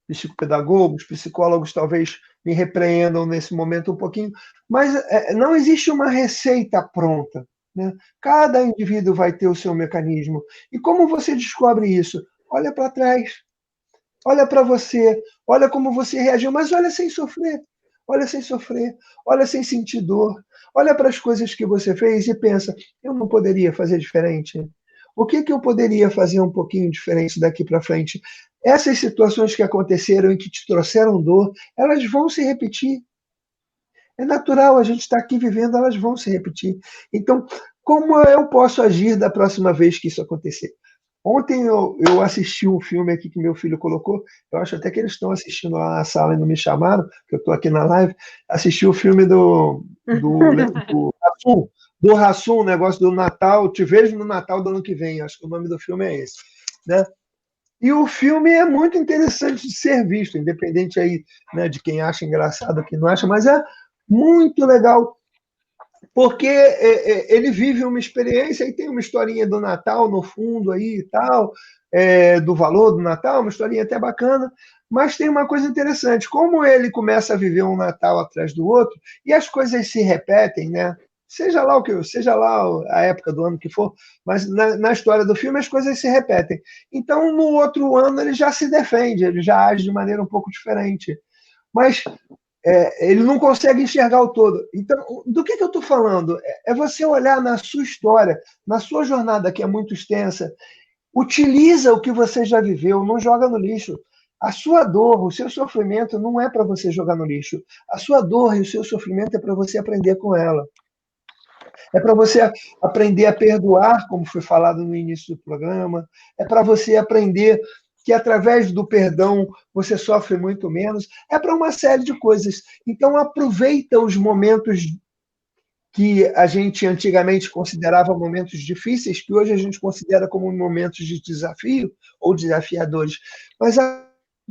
psicopedagogos, psicólogos talvez me repreendam nesse momento um pouquinho, mas não existe uma receita pronta. né? Cada indivíduo vai ter o seu mecanismo. E como você descobre isso? Olha para trás, olha para você, olha como você reagiu, mas olha sem sofrer, olha sem sofrer, olha sem sentir dor, olha para as coisas que você fez e pensa, eu não poderia fazer diferente? O que eu poderia fazer um pouquinho diferente daqui para frente? Essas situações que aconteceram e que te trouxeram dor, elas vão se repetir. É natural, a gente está aqui vivendo, elas vão se repetir. Então, como eu posso agir da próxima vez que isso acontecer? Ontem eu assisti um filme aqui que meu filho colocou, eu acho até que eles estão assistindo lá na sala e não me chamaram, que eu estou aqui na live, assisti o filme do Hassum, o negócio do Natal, Te Vejo no Natal do ano que vem, acho que o nome do filme é esse, né? E o filme é muito interessante de ser visto, independente aí, né, de quem acha engraçado ou quem não acha, mas é muito legal porque ele vive uma experiência e tem uma historinha do Natal no fundo aí e tal, do valor do Natal, uma historinha até bacana, mas tem uma coisa interessante, como ele começa a viver um Natal atrás do outro, e as coisas se repetem, né? Seja lá a época do ano que for, mas na história do filme as coisas se repetem. Então, no outro ano, ele já se defende, ele já age de maneira um pouco diferente. Mas ele não consegue enxergar o todo. Então, do que eu estou falando? É você olhar na sua história, na sua jornada, que é muito extensa, utiliza o que você já viveu, não joga no lixo. A sua dor, o seu sofrimento não é para você jogar no lixo. A sua dor e o seu sofrimento é para você aprender com ela. É para você aprender a perdoar, como foi falado no início do programa. É para você aprender que através do perdão você sofre muito menos. É para uma série de coisas. Então, aproveita os momentos que a gente antigamente considerava momentos difíceis, que hoje a gente considera como momentos de desafio ou desafiadores. Mas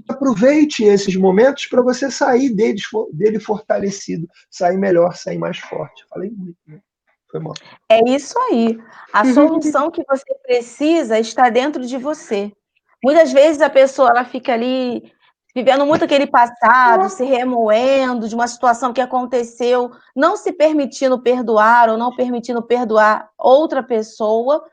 aproveite esses momentos para você sair dele fortalecido, sair melhor, sair mais forte. Falei muito, né? Foi mal. É isso aí. A solução que você precisa está dentro de você. Muitas vezes a pessoa ela fica ali vivendo muito aquele passado, se remoendo de uma situação que aconteceu, não se permitindo perdoar ou não permitindo perdoar outra pessoa,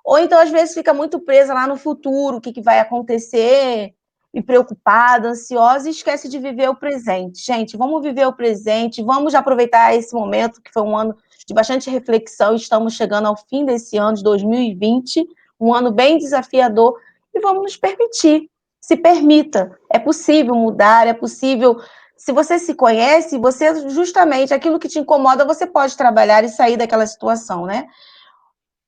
ou então às vezes fica muito presa lá no futuro, o que vai acontecer, e preocupada, ansiosa, e esquece de viver o presente. Gente, vamos viver o presente, vamos aproveitar esse momento, que foi um ano de bastante reflexão, estamos chegando ao fim desse ano de 2020, um ano bem desafiador, e vamos nos permitir, se permita, é possível mudar, é possível, se você se conhece, você justamente, aquilo que te incomoda, você pode trabalhar e sair daquela situação, né?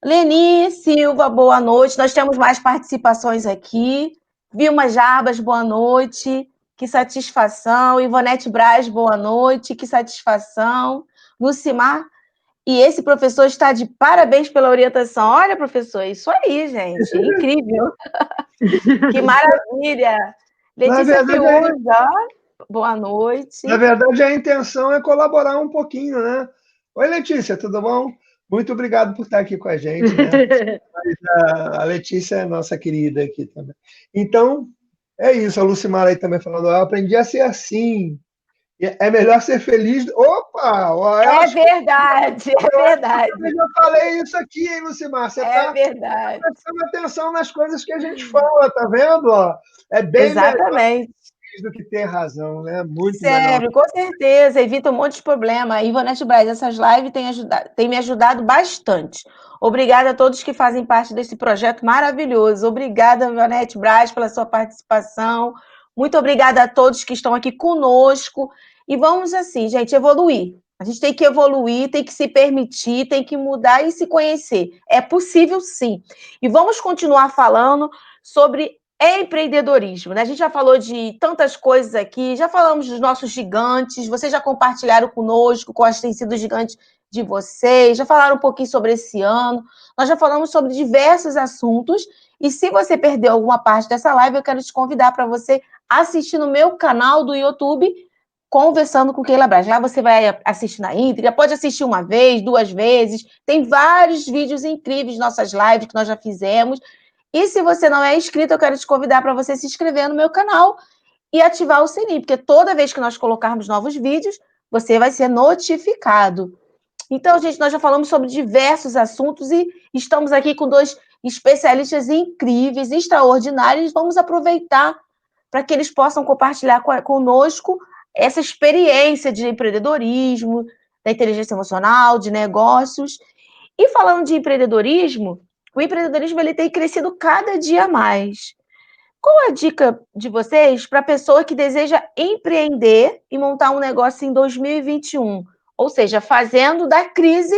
Leni Silva, boa noite, nós temos mais participações aqui, Vilma Jarbas, boa noite, que satisfação, Ivonete Braz, boa noite, que satisfação, Lucimar, e esse professor está de parabéns pela orientação. Olha, professor, isso aí, gente, incrível. Que maravilha. Letícia Fiuza, boa noite. Na verdade, a intenção é colaborar um pouquinho, né? Oi, Letícia, tudo bom? Muito obrigado por estar aqui com a gente, né? A Letícia é nossa querida aqui também. Então, é isso. A Lucimara aí também falando, eu aprendi a ser assim. É melhor ser feliz. Opa! É verdade, é verdade. Eu já falei isso aqui, hein, Lucimar? Você é verdade. prestando atenção nas coisas que a gente fala, tá vendo? É bem Exatamente. melhor do que ter razão, né? Muito Sério, melhor. com certeza, evita um monte de problema. Ivonete Braz, essas lives têm me ajudado bastante. Obrigada a todos que fazem parte desse projeto maravilhoso. Obrigada, Ivonete Braz, pela sua participação. Muito obrigada a todos que estão aqui conosco. E vamos, assim, gente, evoluir. A gente tem que evoluir, tem que se permitir, tem que mudar e se conhecer. É possível, sim. E vamos continuar falando sobre empreendedorismo, né? A gente já falou de tantas coisas aqui, já falamos dos nossos gigantes, vocês já compartilharam conosco quais têm sido os gigantes de vocês, já falaram um pouquinho sobre esse ano, nós já falamos sobre diversos assuntos, e se você perdeu alguma parte dessa live, eu quero te convidar para você assistir no meu canal do YouTube, Conversando com Keila Braz. Lá você vai assistir na íntegra, pode assistir uma vez, 2 vezes, tem vários vídeos incríveis, nossas lives que nós já fizemos. E se você não é inscrito, eu quero te convidar para você se inscrever no meu canal e ativar o sininho, porque toda vez que nós colocarmos novos vídeos, você vai ser notificado. Então, gente, nós já falamos sobre diversos assuntos e estamos aqui com 2 especialistas incríveis, extraordinários. Vamos aproveitar para que eles possam compartilhar conosco essa experiência de empreendedorismo, da inteligência emocional, de negócios. E falando de empreendedorismo, o empreendedorismo ele tem crescido cada dia mais. Qual a dica de vocês para a pessoa que deseja empreender e montar um negócio em 2021? Ou seja, fazendo da crise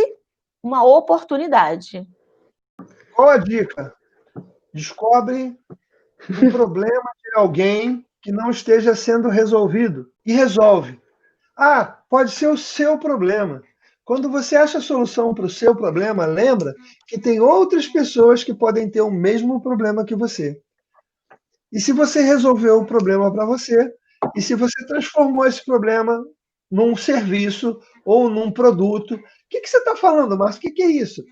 uma oportunidade. Qual a dica? Descobre um problema de alguém que não esteja sendo resolvido e resolve. Ah, pode ser o seu problema. Quando você acha a solução para o seu problema, lembra que tem outras pessoas que podem ter o mesmo problema que você. E se você resolveu o problema para você, e se você transformou esse problema num serviço ou num produto, o que você está falando, Márcio? O que é isso?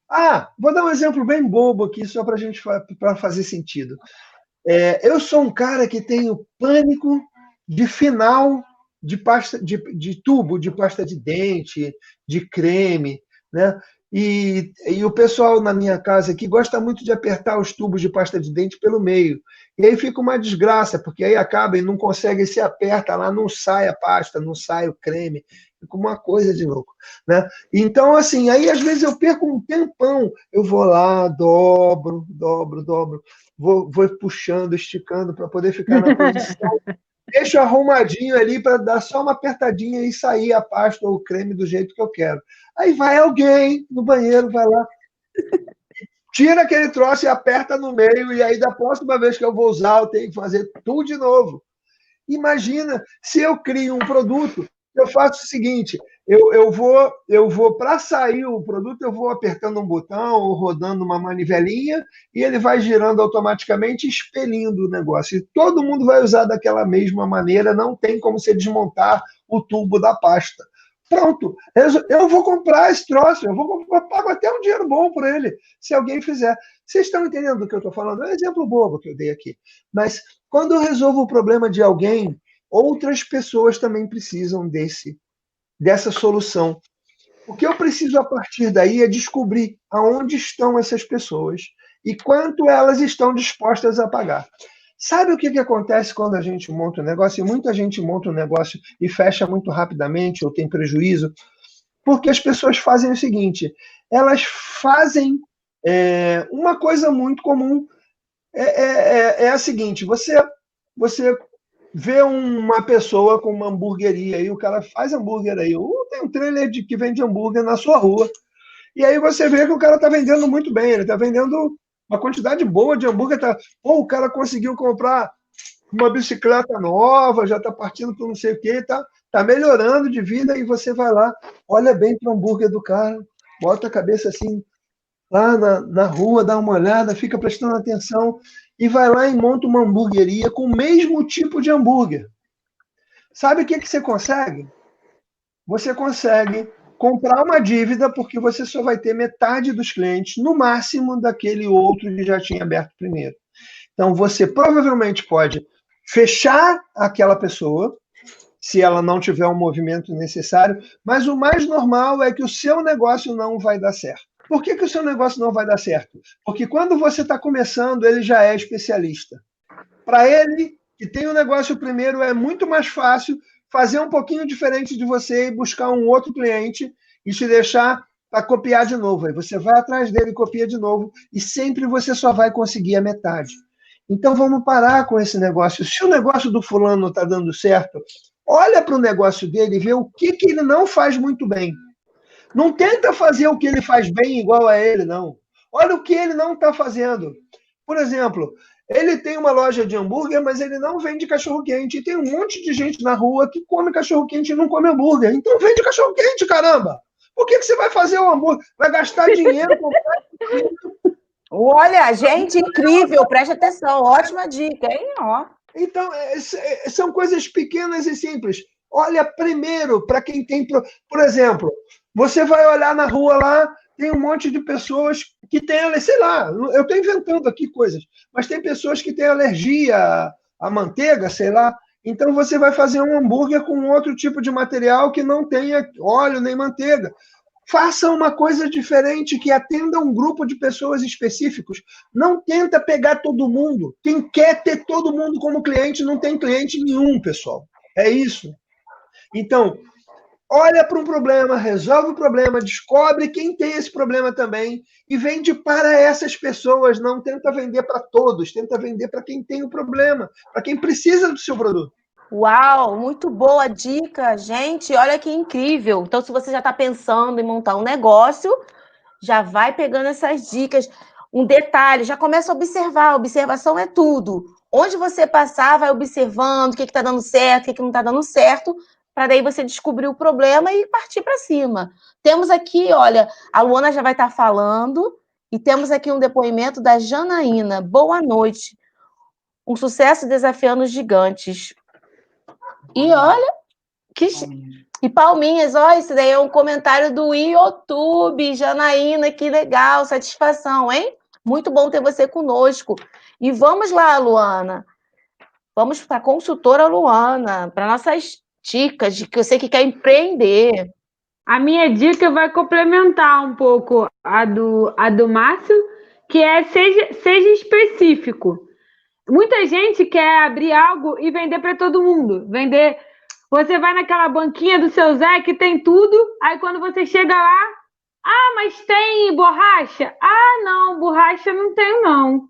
Ah, vou dar um exemplo bem bobo aqui, só para gente para fazer sentido. Eu sou um cara que tenho pânico de final de pasta de tubo de pasta de dente, de creme, né? E o pessoal na minha casa aqui gosta muito de apertar os tubos de pasta de dente pelo meio. E aí fica uma desgraça, porque aí acaba e não consegue, se aperta lá, não sai a pasta, não sai o creme, fica uma coisa de louco, né? Então, assim, aí às vezes eu perco um tempão, eu vou lá, dobro, vou puxando, esticando para poder ficar na posição. Deixo arrumadinho ali para dar só uma apertadinha e sair a pasta ou o creme do jeito que eu quero. Aí vai alguém no banheiro, vai lá, tira aquele troço e aperta no meio, e aí da próxima vez que eu vou usar, eu tenho que fazer tudo de novo. Imagina se eu crio um produto, eu faço o seguinte, eu vou para sair o produto, eu vou apertando um botão ou rodando uma manivelinha e ele vai girando automaticamente, expelindo o negócio. E todo mundo vai usar daquela mesma maneira, não tem como você desmontar o tubo da pasta. Pronto, eu vou comprar esse troço, eu pago até um dinheiro bom por ele, se alguém fizer. Vocês estão entendendo do que eu estou falando? É um exemplo bobo que eu dei aqui. Mas quando eu resolvo o problema de alguém, outras pessoas também precisam dessa solução. O que eu preciso a partir daí é descobrir aonde estão essas pessoas e quanto elas estão dispostas a pagar. Sabe o que acontece quando a gente monta um negócio? E muita gente monta um negócio e fecha muito rapidamente ou tem prejuízo, porque as pessoas fazem o seguinte, elas fazem uma coisa muito comum, é a seguinte, você vê uma pessoa com uma hamburgueria aí, o cara faz hambúrguer aí, ou tem um trailer que vende hambúrguer na sua rua, e aí você vê que o cara está vendendo muito bem, ele está vendendo uma quantidade boa de hambúrguer, o cara conseguiu comprar uma bicicleta nova, já está partindo por não sei o quê, tá melhorando de vida, e você vai lá, olha bem para o hambúrguer do cara, bota a cabeça assim, lá na rua, dá uma olhada, fica prestando atenção, e vai lá e monta uma hamburgueria com o mesmo tipo de hambúrguer. Sabe o que você consegue? Você consegue comprar uma dívida, porque você só vai ter metade dos clientes, no máximo, daquele outro que já tinha aberto primeiro. Então, você provavelmente pode fechar aquela pessoa, se ela não tiver um movimento necessário, mas o mais normal é que o seu negócio não vai dar certo. Por que o seu negócio não vai dar certo? Porque quando você está começando, ele já é especialista. Para ele, que tem o negócio primeiro, é muito mais fácil fazer um pouquinho diferente de você e buscar um outro cliente e te deixar para copiar de novo. Aí você vai atrás dele e copia de novo, e sempre você só vai conseguir a metade. Então vamos parar com esse negócio. Se o negócio do fulano está dando certo, olha para o negócio dele e vê o que ele não faz muito bem. Não tenta fazer o que ele faz bem igual a ele, não. Olha o que ele não está fazendo. Por exemplo, ele tem uma loja de hambúrguer, mas ele não vende cachorro-quente. E tem um monte de gente na rua que come cachorro-quente e não come hambúrguer. Então vende cachorro-quente, caramba! Por que você vai fazer o hambúrguer? Vai gastar dinheiro com... Olha, gente, incrível, preste atenção, ótima dica, hein? Ó. Então, são coisas pequenas e simples. Olha primeiro para quem tem... Por exemplo, você vai olhar na rua lá, tem um monte de pessoas que têm, sei lá, eu estou inventando aqui coisas, mas tem pessoas que têm alergia à manteiga, sei lá. Então você vai fazer um hambúrguer com outro tipo de material que não tenha óleo nem manteiga. Faça uma coisa diferente que atenda um grupo de pessoas específicos. Não tenta pegar todo mundo. Quem quer ter todo mundo como cliente não tem cliente nenhum, pessoal. É isso. Então, olha para um problema, resolve o problema, descobre quem tem esse problema também e vende para essas pessoas. Não tenta vender para todos, tenta vender para quem tem o problema, para quem precisa do seu produto. Uau, muito boa dica, gente. Olha que incrível. Então, se você já está pensando em montar um negócio, já vai pegando essas dicas. Um detalhe, já começa a observar. Observação é tudo. Onde você passar, vai observando o que está dando certo, o que não está dando certo, para daí você descobrir o problema e partir para cima. Temos aqui, olha, a Luana já vai estar falando, e temos aqui um depoimento da Janaína. Boa noite. Um sucesso desafiando os gigantes. E olha, e palminhas, ó, isso daí é um comentário do YouTube, Janaína, que legal, satisfação, hein? Muito bom ter você conosco. E vamos lá, Luana, vamos para a consultora Luana, para nossas dicas de que você que quer empreender. A minha dica vai complementar um pouco a do Márcio, que é seja específico. Muita gente quer abrir algo e vender para todo mundo. Você vai naquela banquinha do seu Zé que tem tudo, aí quando você chega lá, mas tem borracha? Não, borracha não tenho não.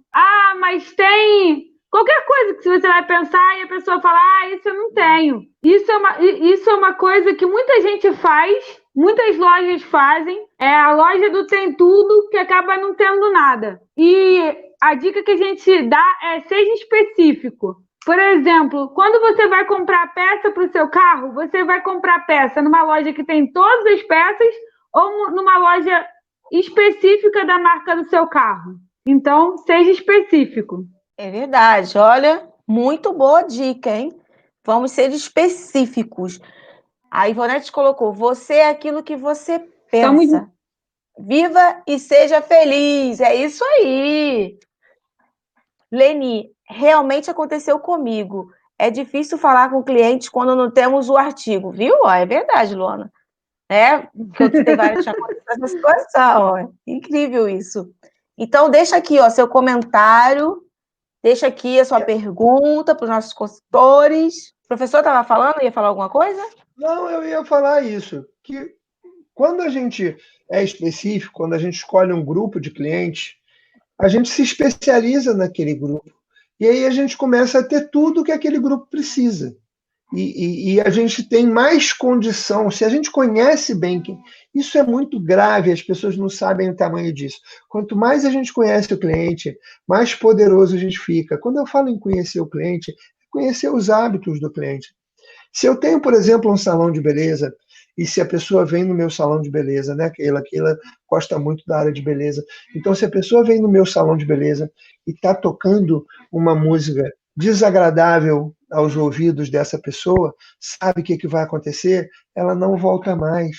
Mas tem qualquer coisa que você vai pensar e a pessoa fala, isso eu não tenho. Isso é uma coisa que muita gente faz, muitas lojas fazem, é a loja do tem tudo que acaba não tendo nada. E a dica que a gente dá é seja específico. Por exemplo, quando você vai comprar peça para o seu carro, você vai comprar peça numa loja que tem todas as peças ou numa loja específica da marca do seu carro. Então, seja específico. É verdade, olha, muito boa dica, hein? Vamos ser específicos. A Ivonete colocou, você é aquilo que você pensa. Viva e seja feliz, é isso aí. Leni, realmente aconteceu comigo. É difícil falar com o cliente quando não temos o artigo, viu? É verdade, Luana. Porque você tem várias acontecido essa situação. Incrível isso. Então, deixa aqui, seu comentário, deixa aqui a sua pergunta para os nossos consultores. O professor estava falando, ia falar alguma coisa? Não, eu ia falar isso, que quando a gente é específico, quando a gente escolhe um grupo de clientes, a gente se especializa naquele grupo. E aí a gente começa a ter tudo que aquele grupo precisa. E a gente tem mais condição, se a gente conhece bem, isso é muito grave, as pessoas não sabem o tamanho disso. Quanto mais a gente conhece o cliente, mais poderoso a gente fica. Quando eu falo em conhecer o cliente, é conhecer os hábitos do cliente. Se eu tenho, por exemplo, um salão de beleza, e se a pessoa vem no meu salão de beleza, né, Keila gosta muito da área de beleza, então se a pessoa vem no meu salão de beleza e está tocando uma música desagradável aos ouvidos dessa pessoa, sabe o que vai acontecer? Ela não volta mais.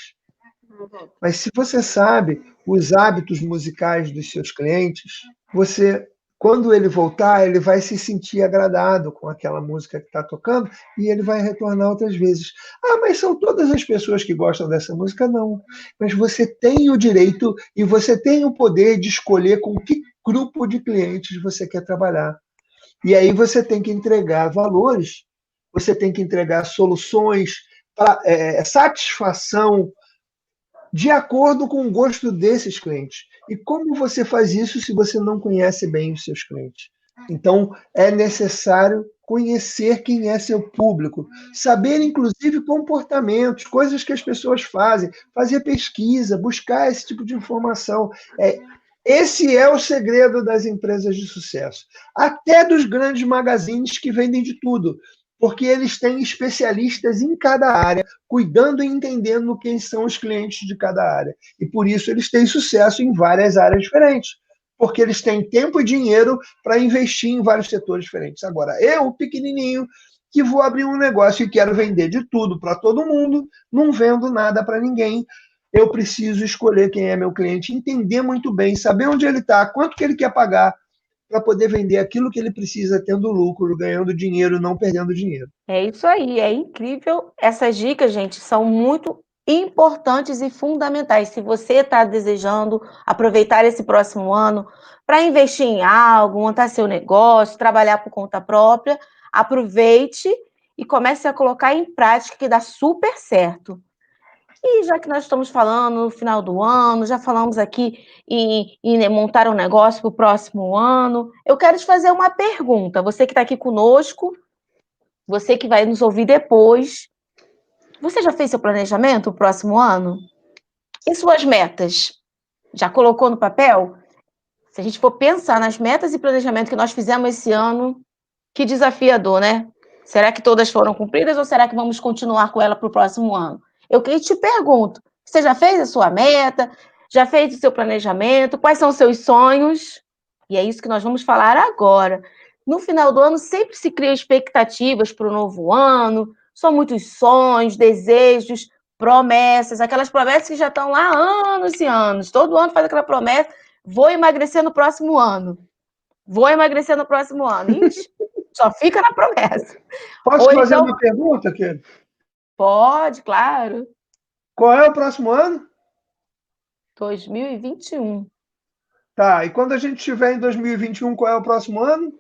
Mas se você sabe os hábitos musicais dos seus clientes, quando ele voltar, ele vai se sentir agradado com aquela música que está tocando e ele vai retornar outras vezes. Mas são todas as pessoas que gostam dessa música? Não. Mas você tem o direito e você tem o poder de escolher com que grupo de clientes você quer trabalhar. E aí você tem que entregar valores, você tem que entregar soluções, satisfação de acordo com o gosto desses clientes. E como você faz isso se você não conhece bem os seus clientes? Então, é necessário conhecer quem é seu público, saber, inclusive, comportamentos, coisas que as pessoas fazem, fazer pesquisa, buscar esse tipo de informação. Esse é o segredo das empresas de sucesso. Até dos grandes magazines que vendem de tudo, porque eles têm especialistas em cada área, cuidando e entendendo quem são os clientes de cada área. E por isso eles têm sucesso em várias áreas diferentes, porque eles têm tempo e dinheiro para investir em vários setores diferentes. Agora, eu, pequenininho, que vou abrir um negócio e quero vender de tudo para todo mundo, não vendo nada para ninguém. Eu preciso escolher quem é meu cliente, entender muito bem, saber onde ele está, quanto que ele quer pagar, para poder vender aquilo que ele precisa, tendo lucro, ganhando dinheiro, não perdendo dinheiro. É isso aí, é incrível. Essas dicas, gente, são muito importantes e fundamentais. Se você está desejando aproveitar esse próximo ano para investir em algo, montar seu negócio, trabalhar por conta própria, aproveite e comece a colocar em prática, que dá super certo. E já que nós estamos falando no final do ano, já falamos aqui em montar um negócio para o próximo ano, eu quero te fazer uma pergunta. Você que está aqui conosco, você que vai nos ouvir depois, você já fez seu planejamento para o próximo ano? E suas metas? Já colocou no papel? Se a gente for pensar nas metas e planejamento que nós fizemos esse ano, que desafiador, né? Será que todas foram cumpridas ou será que vamos continuar com ela para o próximo ano? Eu que te pergunto, você já fez a sua meta? Já fez o seu planejamento? Quais são os seus sonhos? E é isso que nós vamos falar agora. No final do ano, sempre se cria expectativas para o novo ano, são muitos sonhos, desejos, promessas, aquelas promessas que já estão lá há anos e anos. Todo ano faz aquela promessa, vou emagrecer no próximo ano. Vou emagrecer no próximo ano. Ixi, só fica na promessa. Posso fazer uma pergunta, Kelly? Pode, claro. Qual é o próximo ano? 2021. Tá, e quando a gente estiver em 2021, qual é o próximo ano?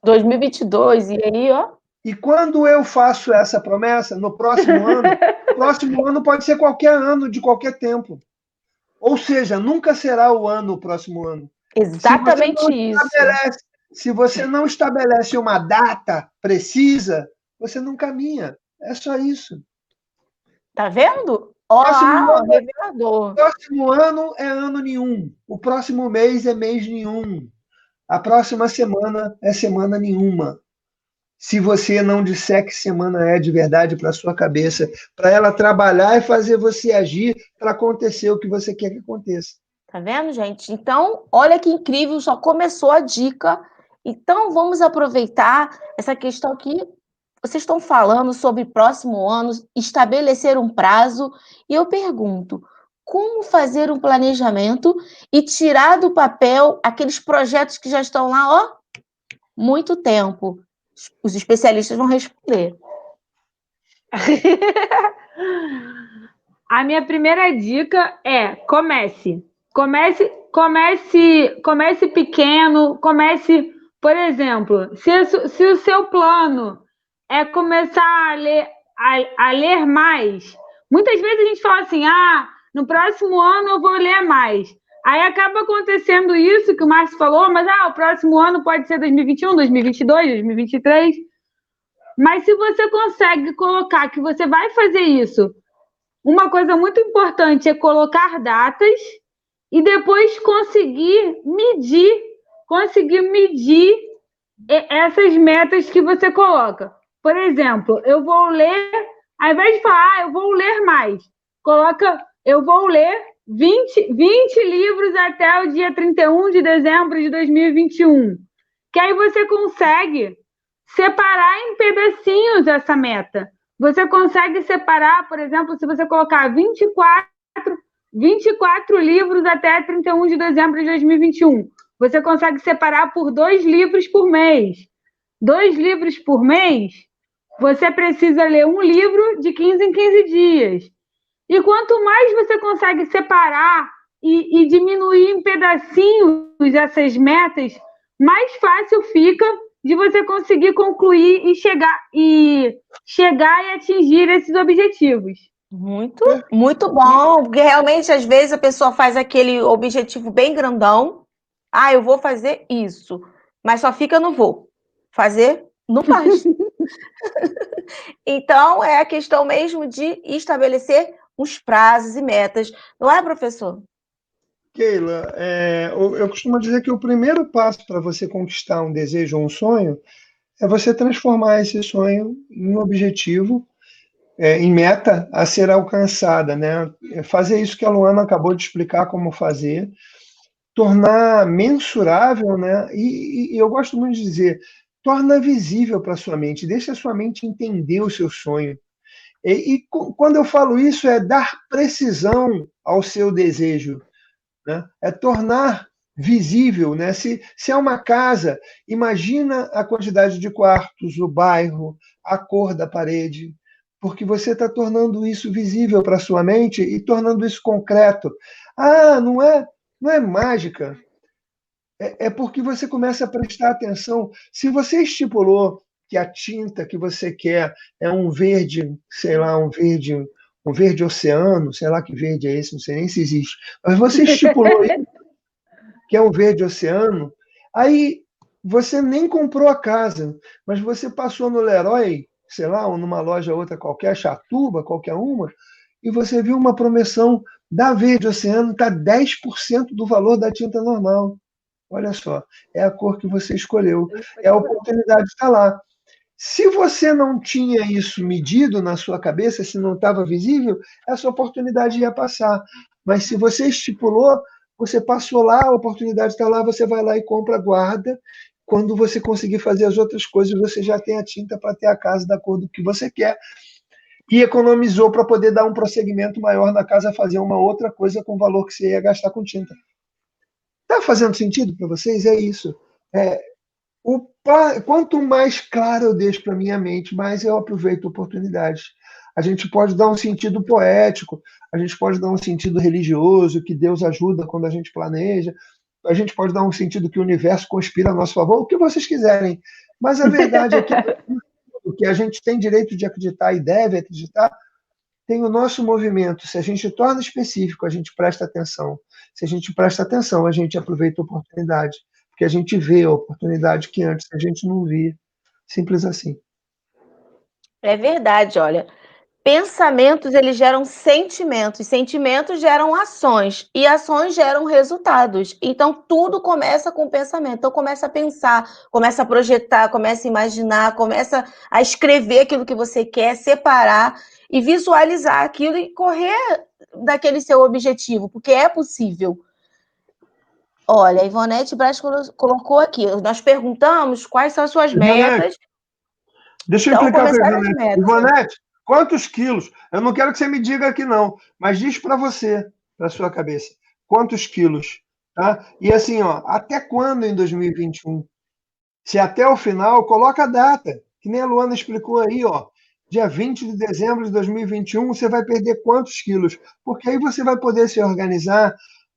2022, e aí, ó. E quando eu faço essa promessa, no próximo ano, o próximo ano pode ser qualquer ano, de qualquer tempo. Ou seja, nunca será o próximo ano. Exatamente isso. Se você não estabelece uma data precisa, você não caminha. É só isso. Tá vendo? Ó, revelador. O próximo ano é ano nenhum. O próximo mês é mês nenhum. A próxima semana é semana nenhuma. Se você não disser que semana é de verdade para a sua cabeça, para ela trabalhar e fazer você agir para acontecer o que você quer que aconteça. Tá vendo, gente? Então, olha que incrível, só começou a dica. Então, vamos aproveitar essa questão que vocês estão falando sobre próximo ano, estabelecer um prazo, e eu pergunto, como fazer um planejamento e tirar do papel aqueles projetos que já estão lá, ó, muito tempo? Os especialistas vão responder. A minha primeira dica é comece pequeno, por exemplo, se o seu plano é começar a ler mais, muitas vezes a gente fala assim, no próximo ano eu vou ler mais. Aí acaba acontecendo isso que o Márcio falou, mas o próximo ano pode ser 2021, 2022, 2023. Mas se você consegue colocar que você vai fazer isso, uma coisa muito importante é colocar datas e depois conseguir medir essas metas que você coloca. Por exemplo, eu vou ler, ao invés de falar, eu vou ler mais, coloca, eu vou ler 20 livros até o dia 31 de dezembro de 2021. Que aí você consegue separar em pedacinhos essa meta. Você consegue separar, por exemplo, se você colocar 24 livros até 31 de dezembro de 2021. Você consegue separar por 2 livros por mês. 2 livros por mês, você precisa ler um livro de 15 em 15 dias. E quanto mais você consegue separar e diminuir em pedacinhos essas metas, mais fácil fica de você conseguir concluir e chegar e atingir esses objetivos. Muito bom, porque realmente às vezes a pessoa faz aquele objetivo bem grandão, eu vou fazer isso, mas só fica no vou. Fazer, não faz. Então, é a questão mesmo de estabelecer os prazos e metas, não é, professor? Keila, eu costumo dizer que o primeiro passo para você conquistar um desejo ou um sonho é você transformar esse sonho em um objetivo, em meta a ser alcançada, né? Fazer isso que a Luana acabou de explicar como fazer, tornar mensurável, né? E eu gosto muito de dizer, torna visível para a sua mente, deixa a sua mente entender o seu sonho. E quando eu falo isso, é dar precisão ao seu desejo, né? É tornar visível, né? Se é uma casa, imagina a quantidade de quartos, o bairro, a cor da parede, porque você está tornando isso visível para sua mente e tornando isso concreto. Ah, não é mágica. É porque você começa a prestar atenção. Se você estipulou que a tinta que você quer é um verde, sei lá, um verde oceano, sei lá que verde é esse, não sei nem se existe. Mas você estipulou isso, que é um verde oceano, aí você nem comprou a casa, mas você passou no Leroy, sei lá, ou numa loja outra qualquer, Chatuba, qualquer uma, e você viu uma promoção da Verde Oceano, está 10% do valor da tinta normal. Olha só, é a cor que você escolheu, é a oportunidade está lá. Se você não tinha isso medido na sua cabeça, se não estava visível, essa oportunidade ia passar. Mas se você estipulou, você passou lá, a oportunidade está lá, você vai lá e compra, guarda. Quando você conseguir fazer as outras coisas, você já tem a tinta para ter a casa da cor do que você quer. E economizou para poder dar um prosseguimento maior na casa, fazer uma outra coisa com o valor que você ia gastar com tinta. Está fazendo sentido para vocês? É isso. É, quanto mais claro eu deixo para minha mente, mais eu aproveito oportunidades. A gente pode dar um sentido poético, a gente pode dar um sentido religioso, que Deus ajuda quando a gente planeja, a gente pode dar um sentido que o universo conspira a nosso favor, o que vocês quiserem. Mas a verdade é que o que a gente tem direito de acreditar e deve acreditar tem o nosso movimento. Se a gente torna específico, a gente presta atenção. Se a gente presta atenção, a gente aproveita a oportunidade. Porque a gente vê a oportunidade que antes a gente não via. Simples assim. É verdade, olha. Pensamentos, eles geram sentimentos, sentimentos geram ações, e ações geram resultados. Então, tudo começa com pensamento. Então, começa a pensar, começa a projetar, começa a imaginar, começa a escrever aquilo que você quer, separar e visualizar aquilo e correr daquele seu objetivo, porque é possível. Olha, a Ivonete Braz colocou aqui, nós perguntamos quais são as suas metas. Deixa eu Então, explicar para a começar as Ivonete. metas. Ivonete, quantos quilos? Eu não quero que você me diga aqui, não, mas diz para você, para sua cabeça, quantos quilos? Tá? E assim, ó, até quando em 2021? Se até o final, coloca a data, que nem a Luana explicou aí, ó. Dia 20 de dezembro de 2021, você vai perder quantos quilos? Porque aí você vai poder se organizar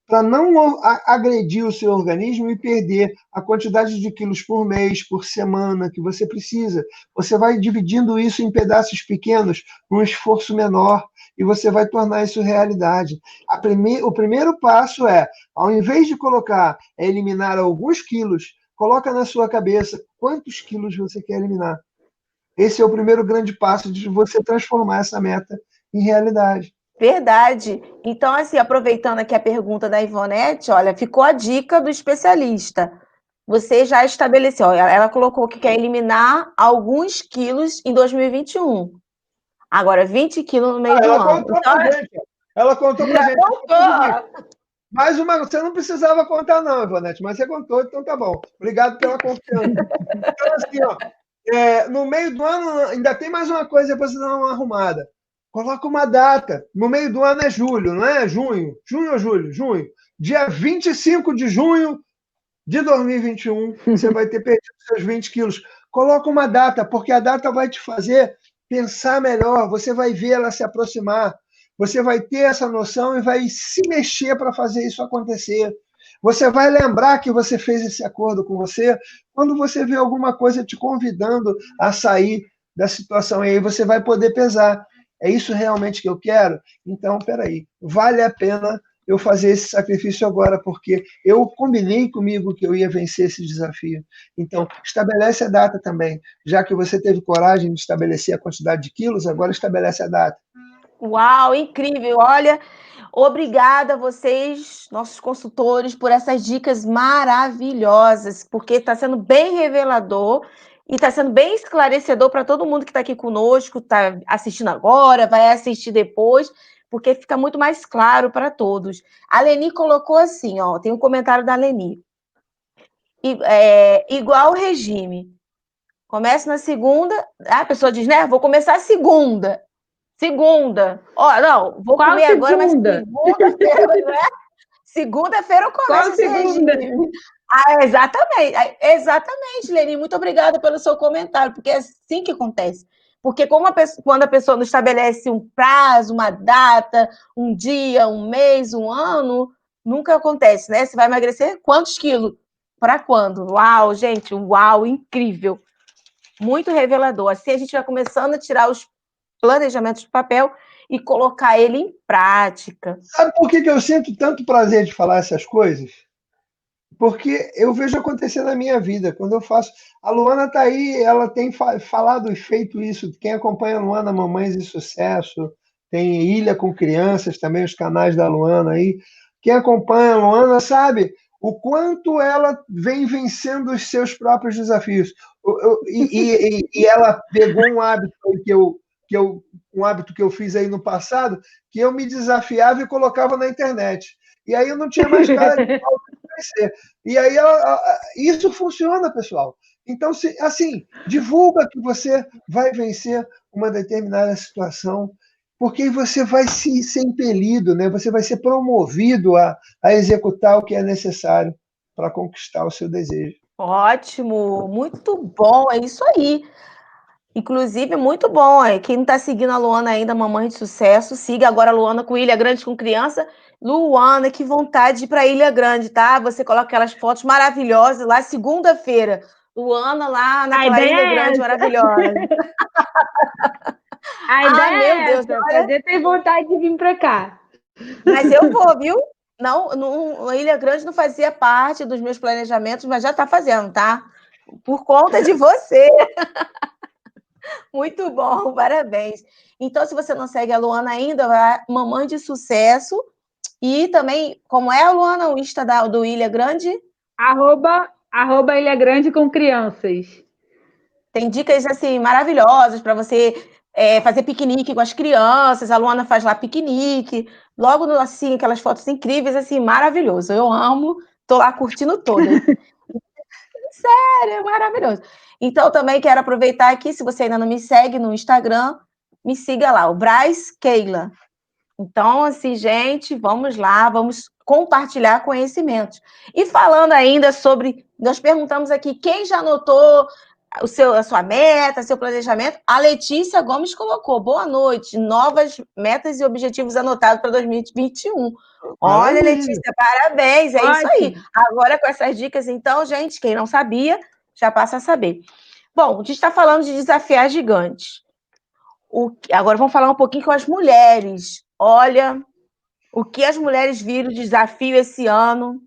para não agredir o seu organismo e perder a quantidade de quilos por mês, por semana que você precisa. Você vai dividindo isso em pedaços pequenos, num esforço menor, e você vai tornar isso realidade. O primeiro passo é, ao invés de eliminar alguns quilos, coloca na sua cabeça quantos quilos você quer eliminar. Esse é o primeiro grande passo de você transformar essa meta em realidade. Verdade. Então, assim, aproveitando aqui a pergunta da Ivonete, olha, ficou a dica do especialista. Você já estabeleceu, ela colocou que quer eliminar alguns quilos em 2021. Agora, 20 quilos no meio do ano. Então, ela contou pra gente. Contou. Mais uma, você não precisava contar, não, Ivonete, mas você contou, então tá bom. Obrigado pela confiança. Então, assim, ó, no meio do ano, ainda tem mais uma coisa para você dar uma arrumada. Coloca uma data. No meio do ano é julho, não é? Junho. Junho ou julho? Junho. Dia 25 de junho de 2021, você vai ter perdido seus 20 quilos. Coloca uma data, porque a data vai te fazer pensar melhor, você vai ver ela se aproximar, você vai ter essa noção e vai se mexer para fazer isso acontecer. Você vai lembrar que você fez esse acordo com você quando você vê alguma coisa te convidando a sair da situação, e aí você vai poder pesar. É isso realmente que eu quero? Então, peraí, vale a pena eu fazer esse sacrifício agora, porque eu combinei comigo que eu ia vencer esse desafio. Então, estabelece a data também. Já que você teve coragem de estabelecer a quantidade de quilos, agora estabelece a data. Uau, incrível! Olha, obrigada a vocês, nossos consultores, por essas dicas maravilhosas, porque está sendo bem revelador e está sendo bem esclarecedor para todo mundo que está aqui conosco, está assistindo agora, vai assistir depois, porque fica muito mais claro para todos. A Leni colocou assim, ó, tem um comentário da Leni. Igual o regime. Começa na segunda, a pessoa diz, né? Vou começar a segunda. Ó, não, vou Qual comer segunda? Agora, mas segunda-feira, né? Segunda-feira eu começo esse regime. Exatamente, Leni, muito obrigada pelo seu comentário, porque é assim que acontece. Porque quando a pessoa não estabelece um prazo, uma data, um dia, um mês, um ano, nunca acontece, né? Você vai emagrecer quantos quilos? Para quando? Uau, gente, uau, incrível. Muito revelador. Assim a gente vai começando a tirar os planejamentos do papel e colocar ele em prática. Sabe por que eu sinto tanto prazer de falar essas coisas? Porque eu vejo acontecer na minha vida. Quando eu faço. A Luana está aí, ela tem falado e feito isso. Quem acompanha a Luana, Mamães de Sucesso, tem Ilha com Crianças, também os canais da Luana aí. Quem acompanha a Luana sabe o quanto ela vem vencendo os seus próprios desafios. E ela pegou um hábito um hábito que eu fiz aí no passado, que eu me desafiava e colocava na internet. E aí eu não tinha mais cara de pau de vencer. E aí isso funciona, pessoal. Então, assim, divulga que você vai vencer uma determinada situação, porque você vai ser impelido, né? Você vai ser promovido a executar o que é necessário para conquistar o seu desejo. Ótimo, muito bom, é isso aí. Inclusive, muito bom. Quem não está seguindo a Luana ainda, Mamãe de Sucesso, siga agora a Luana com Ilha Grande com Criança. Luana, que vontade de ir para Ilha Grande, tá? Você coloca aquelas fotos maravilhosas lá, segunda-feira. Luana lá naquela Ilha Grande maravilhosa. A ideia meu Deus, essa. Olha... tem vontade de vir para cá. Mas eu vou, viu? Não, a Ilha Grande não fazia parte dos meus planejamentos, mas já está fazendo, tá? Por conta de você. Muito bom, parabéns. Então, se você não segue a Luana ainda, vai Mamãe de Sucesso. E também, como é a Luana, o Insta do Ilha Grande? @ Ilha Grande com Crianças. Tem dicas, assim, maravilhosas para você fazer piquenique com as crianças. A Luana faz lá piquenique. Logo, assim, aquelas fotos incríveis, assim, maravilhoso. Eu amo, tô lá curtindo todas. Sério, é maravilhoso. Então, também quero aproveitar aqui, se você ainda não me segue no Instagram, me siga lá, o Braz Keila. Então, assim, gente, vamos lá, vamos compartilhar conhecimentos. E falando ainda sobre, nós perguntamos aqui, quem já anotou a sua meta, seu planejamento? A Letícia Gomes colocou, boa noite, novas metas e objetivos anotados para 2021. Olha, Letícia, parabéns, é isso aí. Agora, com essas dicas, então, gente, quem não sabia, já passa a saber. Bom, a gente está falando de desafiar gigantes. Agora vamos falar um pouquinho com as mulheres. Olha, o que as mulheres viram de desafio esse ano,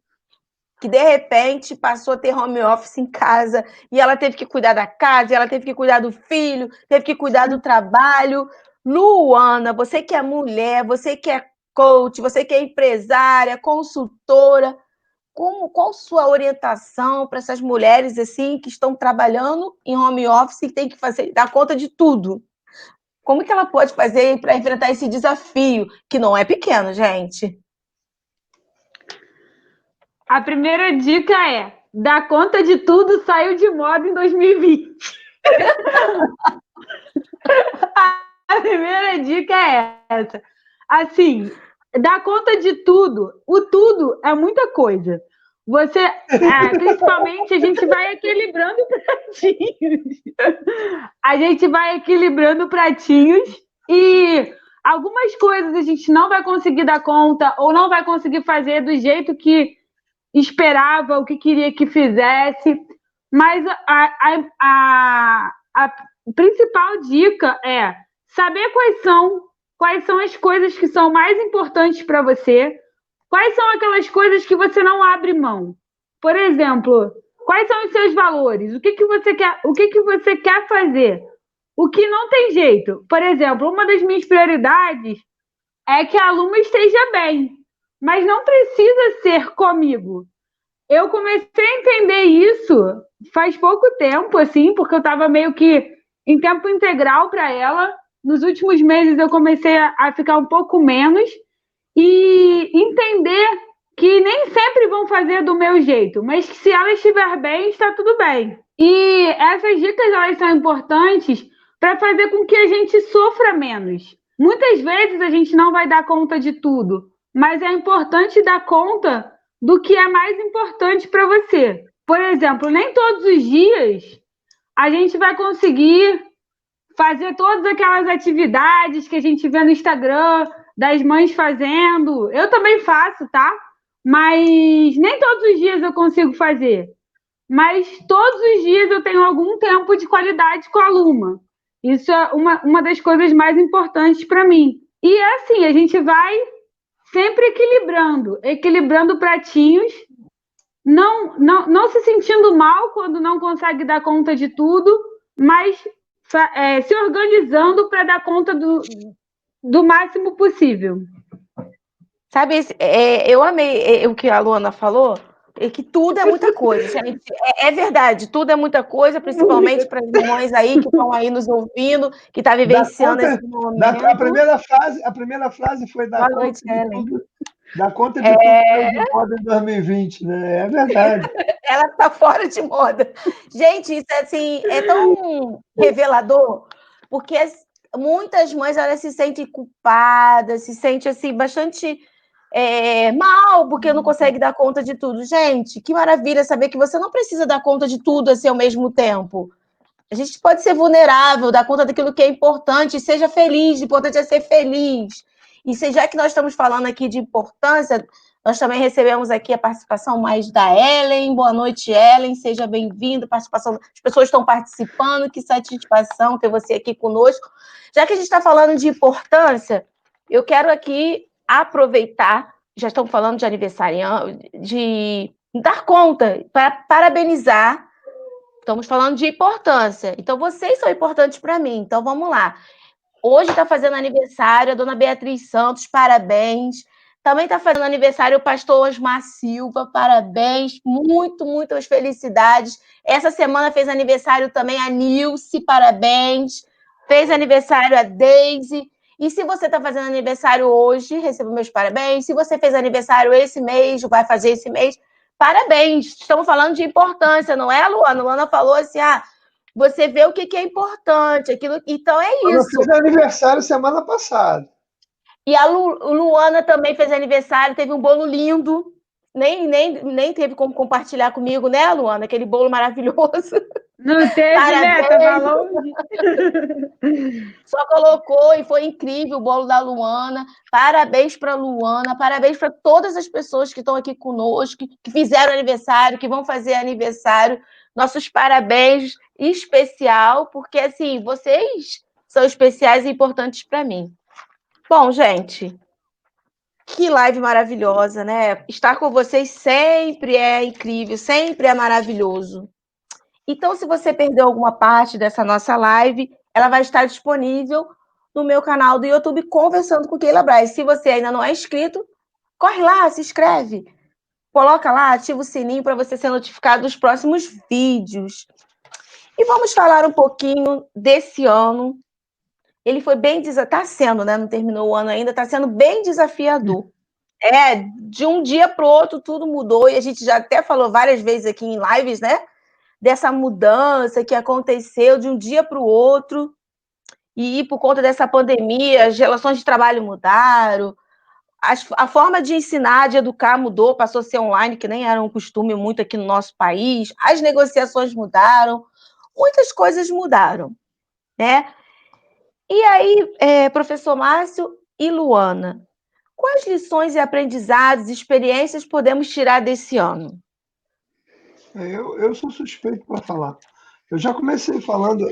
que de repente passou a ter home office em casa, e ela teve que cuidar da casa, ela teve que cuidar do filho, teve que cuidar do trabalho. Luana, você que é mulher, você que é coach, você que é empresária, consultora, qual sua orientação para essas mulheres assim que estão trabalhando em home office e tem que dar conta de tudo? Como que ela pode fazer para enfrentar esse desafio, que não é pequeno, gente? A primeira dica é: dar conta de tudo saiu de moda em 2020. A primeira dica é essa. Assim, dar conta de tudo. O tudo é muita coisa. Principalmente, a gente vai equilibrando pratinhos. A gente vai equilibrando pratinhos e algumas coisas a gente não vai conseguir dar conta ou não vai conseguir fazer do jeito que esperava, o que queria que fizesse. Mas a principal dica é saber quais são as coisas que são mais importantes para você, quais são aquelas coisas que você não abre mão. Por exemplo, quais são os seus valores? O que você quer fazer? O que não tem jeito. Por exemplo, uma das minhas prioridades é que a Luma esteja bem, mas não precisa ser comigo. Eu comecei a entender isso faz pouco tempo, assim, porque eu estava meio que em tempo integral para ela. Nos últimos meses eu comecei a ficar um pouco menos e entender que nem sempre vão fazer do meu jeito, mas que se ela estiver bem, está tudo bem. E essas dicas, elas são importantes para fazer com que a gente sofra menos. Muitas vezes a gente não vai dar conta de tudo, mas é importante dar conta do que é mais importante para você. Por exemplo, nem todos os dias a gente vai conseguir fazer todas aquelas atividades que a gente vê no Instagram das mães fazendo. Eu também faço, tá? Mas nem todos os dias eu consigo fazer. Mas todos os dias eu tenho algum tempo de qualidade com a Luma. Isso é uma das coisas mais importantes para mim. E é assim, a gente vai sempre equilibrando pratinhos, não se sentindo mal quando não consegue dar conta de tudo, mas se organizando para dar conta do máximo possível. Sabe, eu amei o que a Luana falou, que tudo é muita coisa, gente. É verdade, tudo é muita coisa, principalmente para as mães aí que estão aí nos ouvindo, que estão vivenciando esse momento. A primeira frase foi Boa noite, Ellen. Da conta de tudo de moda em 2020, né? É verdade. Ela está fora de moda. Gente, isso assim, é tão revelador, porque muitas mães elas se sentem culpadas, se sentem assim, bastante mal, porque não consegue dar conta de tudo. Gente, que maravilha saber que você não precisa dar conta de tudo assim ao mesmo tempo. A gente pode ser vulnerável, dar conta daquilo que é importante, seja feliz, o importante é ser feliz. E já que nós estamos falando aqui de importância, nós também recebemos aqui a participação mais da Ellen. Boa noite, Ellen, seja bem-vindo. As pessoas estão participando, que satisfação ter você aqui conosco. Já que a gente está falando de importância, eu quero aqui aproveitar, já estamos falando de aniversariante, de dar conta, para parabenizar. Estamos falando de importância. Então, vocês são importantes para mim. Então, vamos lá. Hoje está fazendo aniversário a dona Beatriz Santos, parabéns. Também está fazendo aniversário o pastor Osmar Silva, parabéns. Muitas felicidades. Essa semana fez aniversário também a Nilce, parabéns. Fez aniversário a Deise. E se você está fazendo aniversário hoje, receba meus parabéns. Se você fez aniversário esse mês, vai fazer esse mês, parabéns. Estamos falando de importância, não é, Luana? A Luana falou assim, você vê o que é importante, aquilo. Então é isso. Eu fiz aniversário semana passada. E a Luana também fez aniversário, teve um bolo lindo. Nem teve como compartilhar comigo, né, Luana? Aquele bolo maravilhoso. Não teve, parabéns. Né? Tava longe. Só colocou e foi incrível o bolo da Luana. Parabéns para a Luana, parabéns para todas as pessoas que estão aqui conosco, que fizeram aniversário, que vão fazer aniversário. Nossos parabéns especial, porque assim, vocês são especiais e importantes para mim. Bom, gente, que live maravilhosa, né? Estar com vocês sempre é incrível, sempre é maravilhoso. Então, se você perdeu alguma parte dessa nossa live, ela vai estar disponível no meu canal do YouTube, Conversando com Keila Braz. Se você ainda não é inscrito, corre lá, se inscreve. Coloca lá, ativa o sininho para você ser notificado dos próximos vídeos. E vamos falar um pouquinho desse ano. Ele foi bem está sendo, né? Não terminou o ano ainda, está sendo bem desafiador. De um dia para o outro tudo mudou, e a gente já até falou várias vezes aqui em lives, né? Dessa mudança que aconteceu de um dia para o outro, e por conta dessa pandemia, as relações de trabalho mudaram, a forma de ensinar, de educar mudou, passou a ser online, que nem era um costume muito aqui no nosso país, as negociações mudaram, muitas coisas mudaram, né? E aí, professor Márcio e Luana, quais lições e aprendizados, experiências podemos tirar desse ano? Eu sou suspeito para falar. Eu já comecei falando.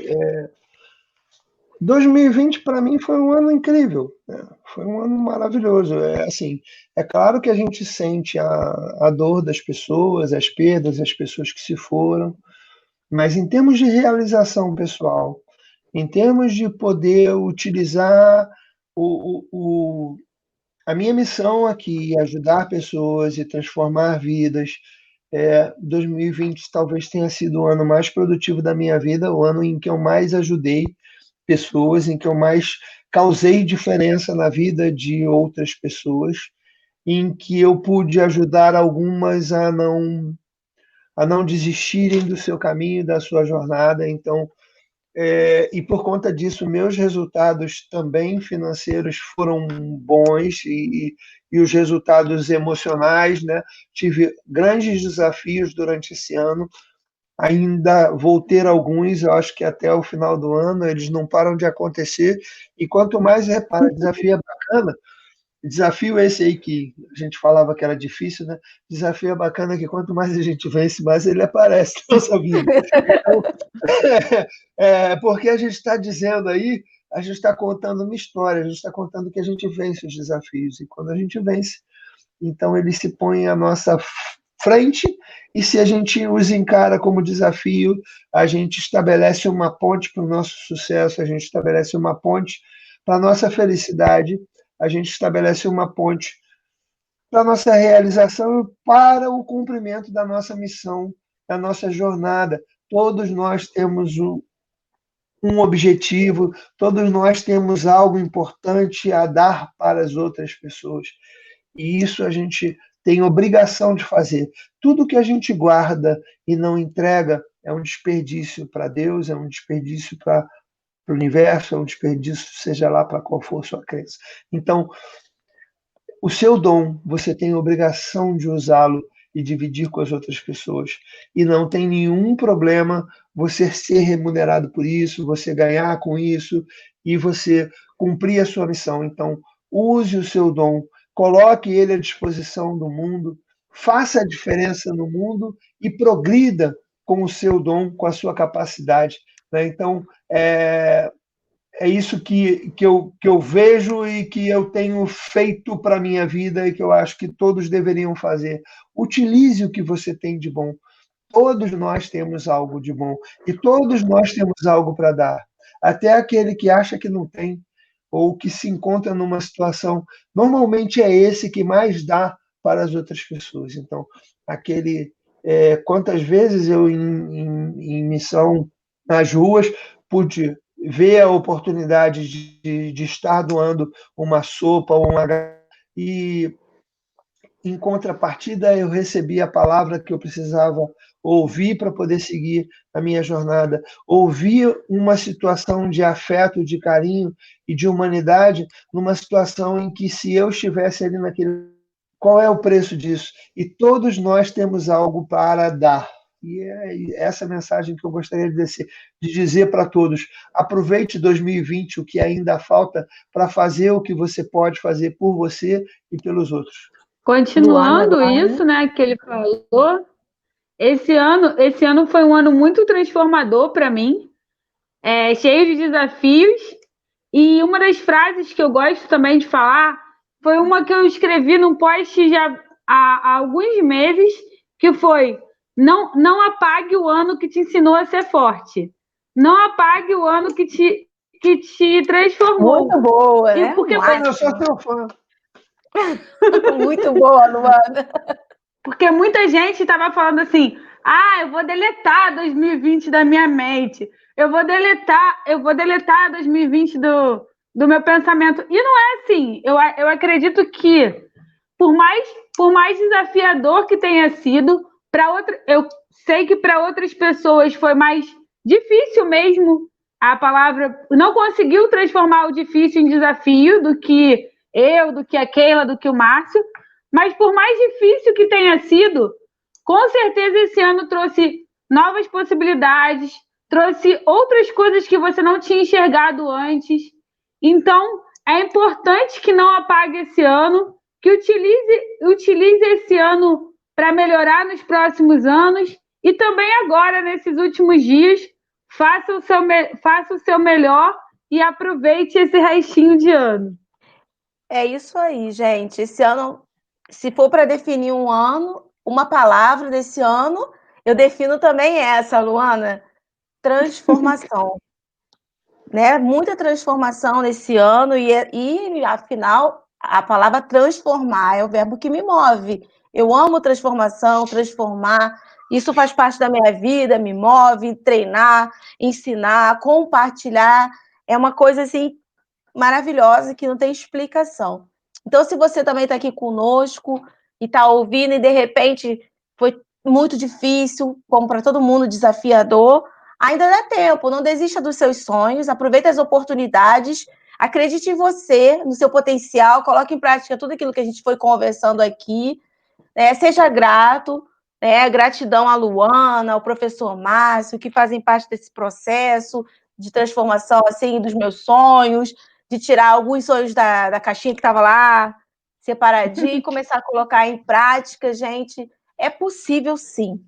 2020 para mim foi um ano incrível, né? Foi um ano maravilhoso. É claro que a gente sente a dor das pessoas, as perdas, as pessoas que se foram, mas em termos de realização pessoal, em termos de poder utilizar a minha missão aqui, ajudar pessoas e transformar vidas, 2020 talvez tenha sido o ano mais produtivo da minha vida, o ano em que eu mais ajudei pessoas, em que eu mais causei diferença na vida de outras pessoas, em que eu pude ajudar algumas a não desistirem do seu caminho, da sua jornada. Então, e por conta disso, meus resultados também financeiros foram bons e os resultados emocionais, né? Tive grandes desafios durante esse ano, ainda vou ter alguns, eu acho que até o final do ano eles não param de acontecer, e quanto mais, repara, desafio é bacana, desafio esse aí que a gente falava que era difícil, né? Desafio é bacana que quanto mais a gente vence, mais ele aparece na nossa vida. Então, porque a gente está dizendo aí, a gente está contando uma história, a gente está contando que a gente vence os desafios, e quando a gente vence, então eles se põem à nossa frente, e se a gente os encara como desafio, a gente estabelece uma ponte para o nosso sucesso, a gente estabelece uma ponte para a nossa felicidade, a gente estabelece uma ponte para a nossa realização e para o cumprimento da nossa missão, da nossa jornada. Todos nós temos um objetivo, todos nós temos algo importante a dar para as outras pessoas. E isso a gente tem obrigação de fazer. Tudo que a gente guarda e não entrega é um desperdício para Deus, é um desperdício para o universo, é um desperdício, seja lá para qual for sua crença. Então, o seu dom, você tem a obrigação de usá-lo e dividir com as outras pessoas. E não tem nenhum problema você ser remunerado por isso, você ganhar com isso e você cumprir a sua missão. Então, use o seu dom, coloque ele à disposição do mundo, faça a diferença no mundo e progrida com o seu dom, com a sua capacidade. Né? Então, é isso que eu vejo e que eu tenho feito para a minha vida e que eu acho que todos deveriam fazer. Utilize o que você tem de bom. Todos nós temos algo de bom e todos nós temos algo para dar. Até aquele que acha que não tem ou que se encontra numa situação, normalmente é esse que mais dá para as outras pessoas. Então, quantas vezes eu em missão nas ruas pude ver a oportunidade de estar doando uma sopa ou e em contrapartida eu recebi a palavra que eu precisava ouvir para poder seguir a minha jornada, ouvir uma situação de afeto, de carinho e de humanidade, numa situação em que se eu estivesse ali qual é o preço disso? E todos nós temos algo para dar. E é essa mensagem que eu gostaria de dizer para todos. Aproveite 2020, o que ainda falta, para fazer o que você pode fazer por você e pelos outros. Continuando isso, né, que ele falou, esse ano foi um ano muito transformador para mim, cheio de desafios, e uma das frases que eu gosto também de falar foi uma que eu escrevi num post já há alguns meses, que foi: não apague o ano que te ensinou a ser forte. Não apague o ano que te transformou. Muito boa, né? Porque eu sou teu fã. Muito boa, Luana. Porque muita gente estava falando assim: eu vou deletar 2020 da minha mente. Eu vou deletar 2020 do meu pensamento. E não é assim. Eu acredito que, por mais desafiador que tenha sido, eu sei que para outras pessoas foi mais difícil mesmo. A palavra não conseguiu transformar o difícil em desafio do que eu, do que a Keila, do que o Márcio. Mas por mais difícil que tenha sido, com certeza esse ano trouxe novas possibilidades, trouxe outras coisas que você não tinha enxergado antes. Então, é importante que não apague esse ano, que utilize esse ano para melhorar nos próximos anos e também agora, nesses últimos dias, faça o seu melhor e aproveite esse restinho de ano. É isso aí, gente. Esse ano, se for para definir um ano, uma palavra desse ano, eu defino também essa, Luana: transformação. Né? Muita transformação nesse ano e, afinal, a palavra transformar é o verbo que me move. Eu amo transformação, transformar. Isso faz parte da minha vida, me move, treinar, ensinar, compartilhar. É uma coisa assim maravilhosa que não tem explicação. Então, se você também está aqui conosco e está ouvindo e, de repente, foi muito difícil, como para todo mundo, desafiador, ainda dá tempo, não desista dos seus sonhos, aproveite as oportunidades, acredite em você, no seu potencial, coloque em prática tudo aquilo que a gente foi conversando aqui, né? Seja grato, Gratidão à Luana, ao professor Márcio, que fazem parte desse processo de transformação assim, dos meus sonhos, de tirar alguns sonhos da caixinha que estava lá, separadinho, e começar a colocar em prática, gente. É possível, sim.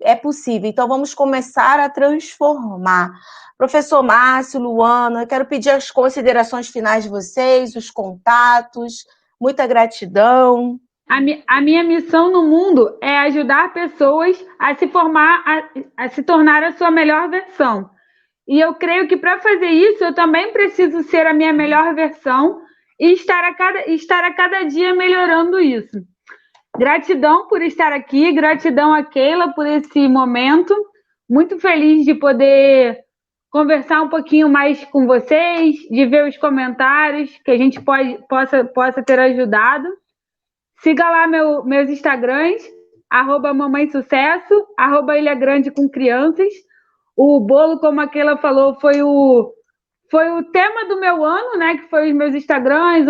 É possível. Então, vamos começar a transformar. Professor Márcio, Luana, quero pedir as considerações finais de vocês, os contatos. Muita gratidão. A minha missão no mundo é ajudar pessoas a se formar, a se tornar a sua melhor versão. E eu creio que para fazer isso, eu também preciso ser a minha melhor versão e estar a cada dia melhorando isso. Gratidão por estar aqui, gratidão a Keila por esse momento. Muito feliz de poder conversar um pouquinho mais com vocês, de ver os comentários, que a gente possa ter ajudado. Siga lá meus Instagrams, @mamãesucesso, @Ilha Grande com Crianças. O bolo, como a Keila falou, foi o tema do meu ano, né? Que foi os meus Instagrams,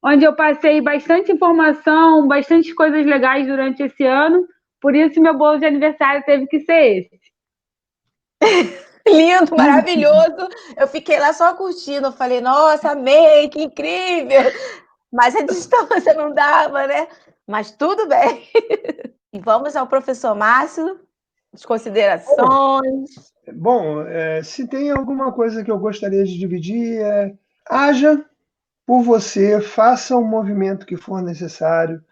onde eu passei bastante informação, bastante coisas legais durante esse ano. Por isso, meu bolo de aniversário teve que ser esse. Lindo, maravilhoso. Eu fiquei lá só curtindo. Eu falei, nossa, amei, que incrível. Mas a distância não dava, né? Mas tudo bem. E vamos ao professor Márcio, as considerações. Bom, se tem alguma coisa que eu gostaria de dividir, haja por você, faça o movimento que for necessário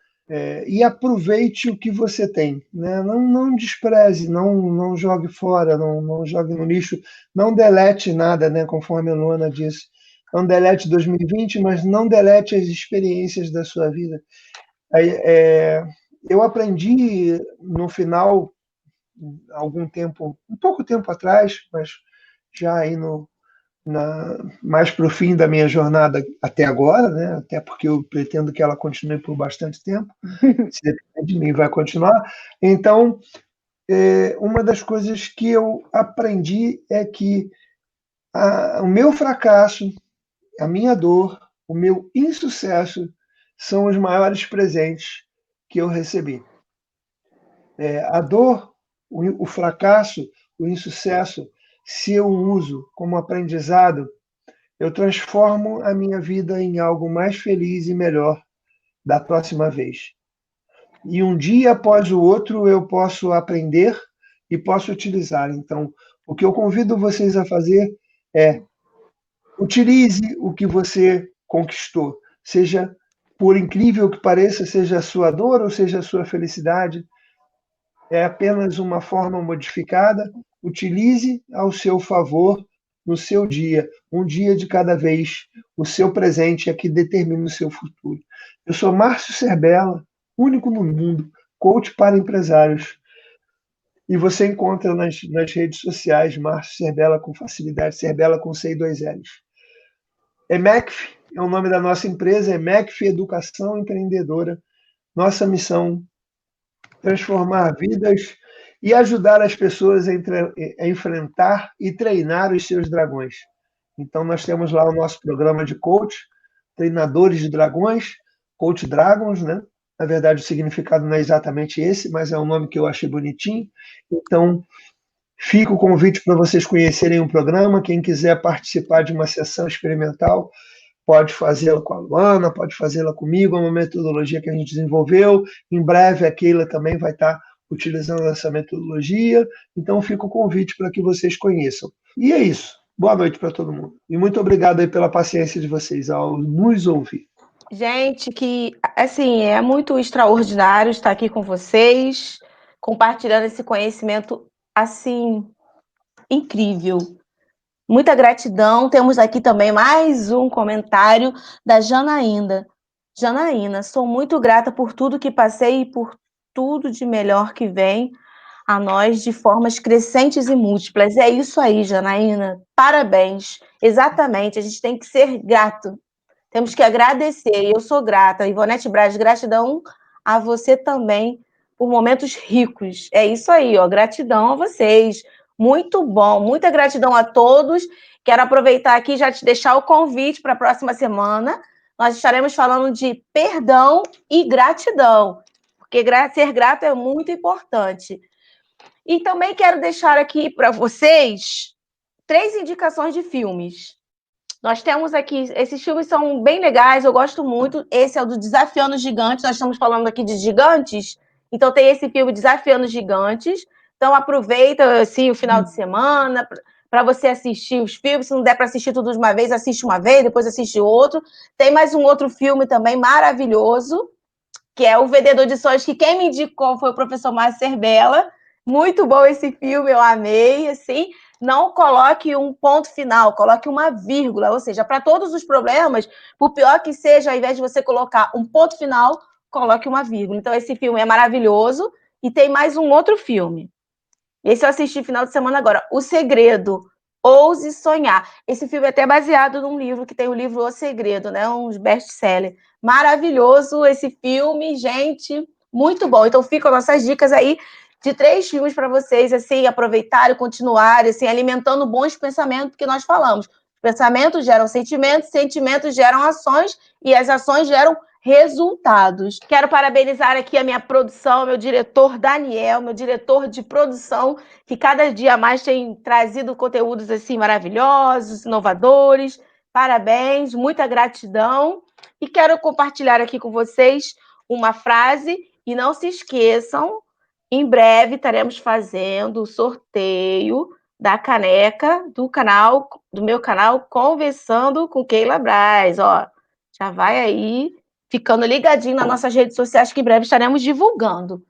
e aproveite o que você tem. Né? Não despreze, não jogue fora, não jogue no lixo, não delete nada, né? Conforme a Luana disse. Não delete 2020, mas não delete as experiências da sua vida. Eu aprendi no final, algum tempo, um pouco tempo atrás, mas já aí mais para o fim da minha jornada até agora, né? Até porque eu pretendo que ela continue por bastante tempo, se depender de mim, vai continuar. Então, uma das coisas que eu aprendi é que o meu fracasso, a minha dor, o meu insucesso são os maiores presentes que eu recebi. A dor, o fracasso, o insucesso, se eu uso como aprendizado, eu transformo a minha vida em algo mais feliz e melhor da próxima vez. E um dia após o outro eu posso aprender e posso utilizar. Então, o que eu convido vocês a fazer é utilize o que você conquistou, seja, por incrível que pareça, seja a sua dor ou seja a sua felicidade, é apenas uma forma modificada, utilize ao seu favor no seu dia, um dia de cada vez. O seu presente é que determina o seu futuro. Eu sou Márcio Serbella, único no mundo, coach para empresários. E você encontra nas redes sociais Márcio Serbella com facilidade, Serbella com C e 2 L's. EMECF é o nome da nossa empresa, EMECF Educação Empreendedora. Nossa missão, transformar vidas e ajudar as pessoas a enfrentar e treinar os seus dragões. Então, nós temos lá o nosso programa de coach, treinadores de dragões, Coach Dragons, né? Na verdade, o significado não é exatamente esse, mas é um nome que eu achei bonitinho. Então, fica o convite para vocês conhecerem o programa. Quem quiser participar de uma sessão experimental, pode fazê-la com a Luana, pode fazê-la comigo, é uma metodologia que a gente desenvolveu. Em breve, a Keila também vai estar utilizando essa metodologia. Então, fica o convite para que vocês conheçam. E é isso. Boa noite para todo mundo. E muito obrigado aí pela paciência de vocês ao nos ouvir. Gente, que assim, é muito extraordinário estar aqui com vocês, compartilhando esse conhecimento assim incrível. Muita gratidão. Temos aqui também mais um comentário da Janaína. Janaína, sou muito grata por tudo que passei e por tudo de melhor que vem a nós de formas crescentes e múltiplas. É isso aí, Janaína. Parabéns. Exatamente, a gente tem que ser grato. Temos que agradecer, e eu sou grata. Ivonete Braz, gratidão a você também por momentos ricos. É isso aí, ó, gratidão a vocês. Muito bom, muita gratidão a todos. Quero aproveitar aqui e já te deixar o convite para a próxima semana. Nós estaremos falando de perdão e gratidão. porque ser grato é muito importante. E também quero deixar aqui para vocês 3 indicações de filmes. Nós temos aqui, esses filmes são bem legais, eu gosto muito. Esse é o do Desafiando os Gigantes, nós estamos falando aqui de gigantes, então tem esse filme Desafiando os Gigantes. Então aproveita assim, o final de semana para você assistir os filmes. Se não der para assistir tudo de uma vez, assiste uma vez, depois assiste outro. Tem mais um outro filme também maravilhoso, que é O Vendedor de Sonhos, que quem me indicou foi o professor Márcio Serbella. Muito bom esse filme, eu amei, assim. Não coloque um ponto final, coloque uma vírgula, ou seja, para todos os problemas, por pior que seja, ao invés de você colocar um ponto final, coloque uma vírgula. Então, esse filme é maravilhoso. E tem mais um outro filme. Esse eu assisti no final de semana agora, O Segredo, Ouse Sonhar. Esse filme é até baseado num livro, que tem o livro O Segredo, né? Um best-seller. Maravilhoso esse filme, gente, muito bom. Então ficam nossas dicas aí de 3 filmes para vocês, assim, aproveitarem, continuarem, assim, alimentando bons pensamentos, porque nós falamos, pensamentos geram sentimentos, sentimentos geram ações, e as ações geram resultados. Quero parabenizar aqui a minha produção, meu diretor Daniel, meu diretor de produção, que cada dia mais tem trazido conteúdos assim maravilhosos, inovadores. Parabéns, muita gratidão. E quero compartilhar aqui com vocês uma frase, e não se esqueçam, em breve estaremos fazendo o sorteio da caneca do meu canal Conversando com Keila Braz. Ó, já vai aí ficando ligadinho nas nossas redes sociais, que em breve estaremos divulgando.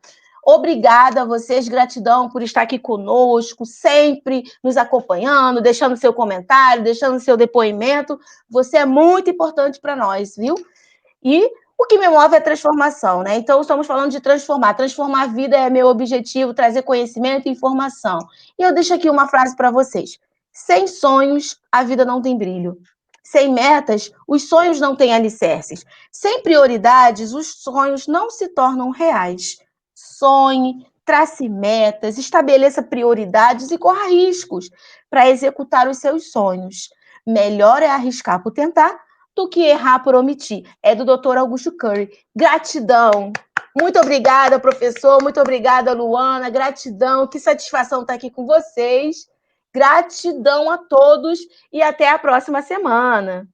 Obrigada a vocês, gratidão por estar aqui conosco, sempre nos acompanhando, deixando seu comentário, deixando seu depoimento. Você é muito importante para nós, viu? E o que me move é transformação, né? Então, estamos falando de transformar. Transformar a vida é meu objetivo, trazer conhecimento e informação. E eu deixo aqui uma frase para vocês. Sem sonhos, a vida não tem brilho. Sem metas, os sonhos não têm alicerces. Sem prioridades, os sonhos não se tornam reais. Sonhe, trace metas, estabeleça prioridades e corra riscos para executar os seus sonhos. Melhor é arriscar por tentar do que errar por omitir. É do Dr. Augusto Curry. Gratidão. Muito obrigada, professor. Muito obrigada, Luana. Gratidão. Que satisfação estar aqui com vocês. Gratidão a todos e até a próxima semana.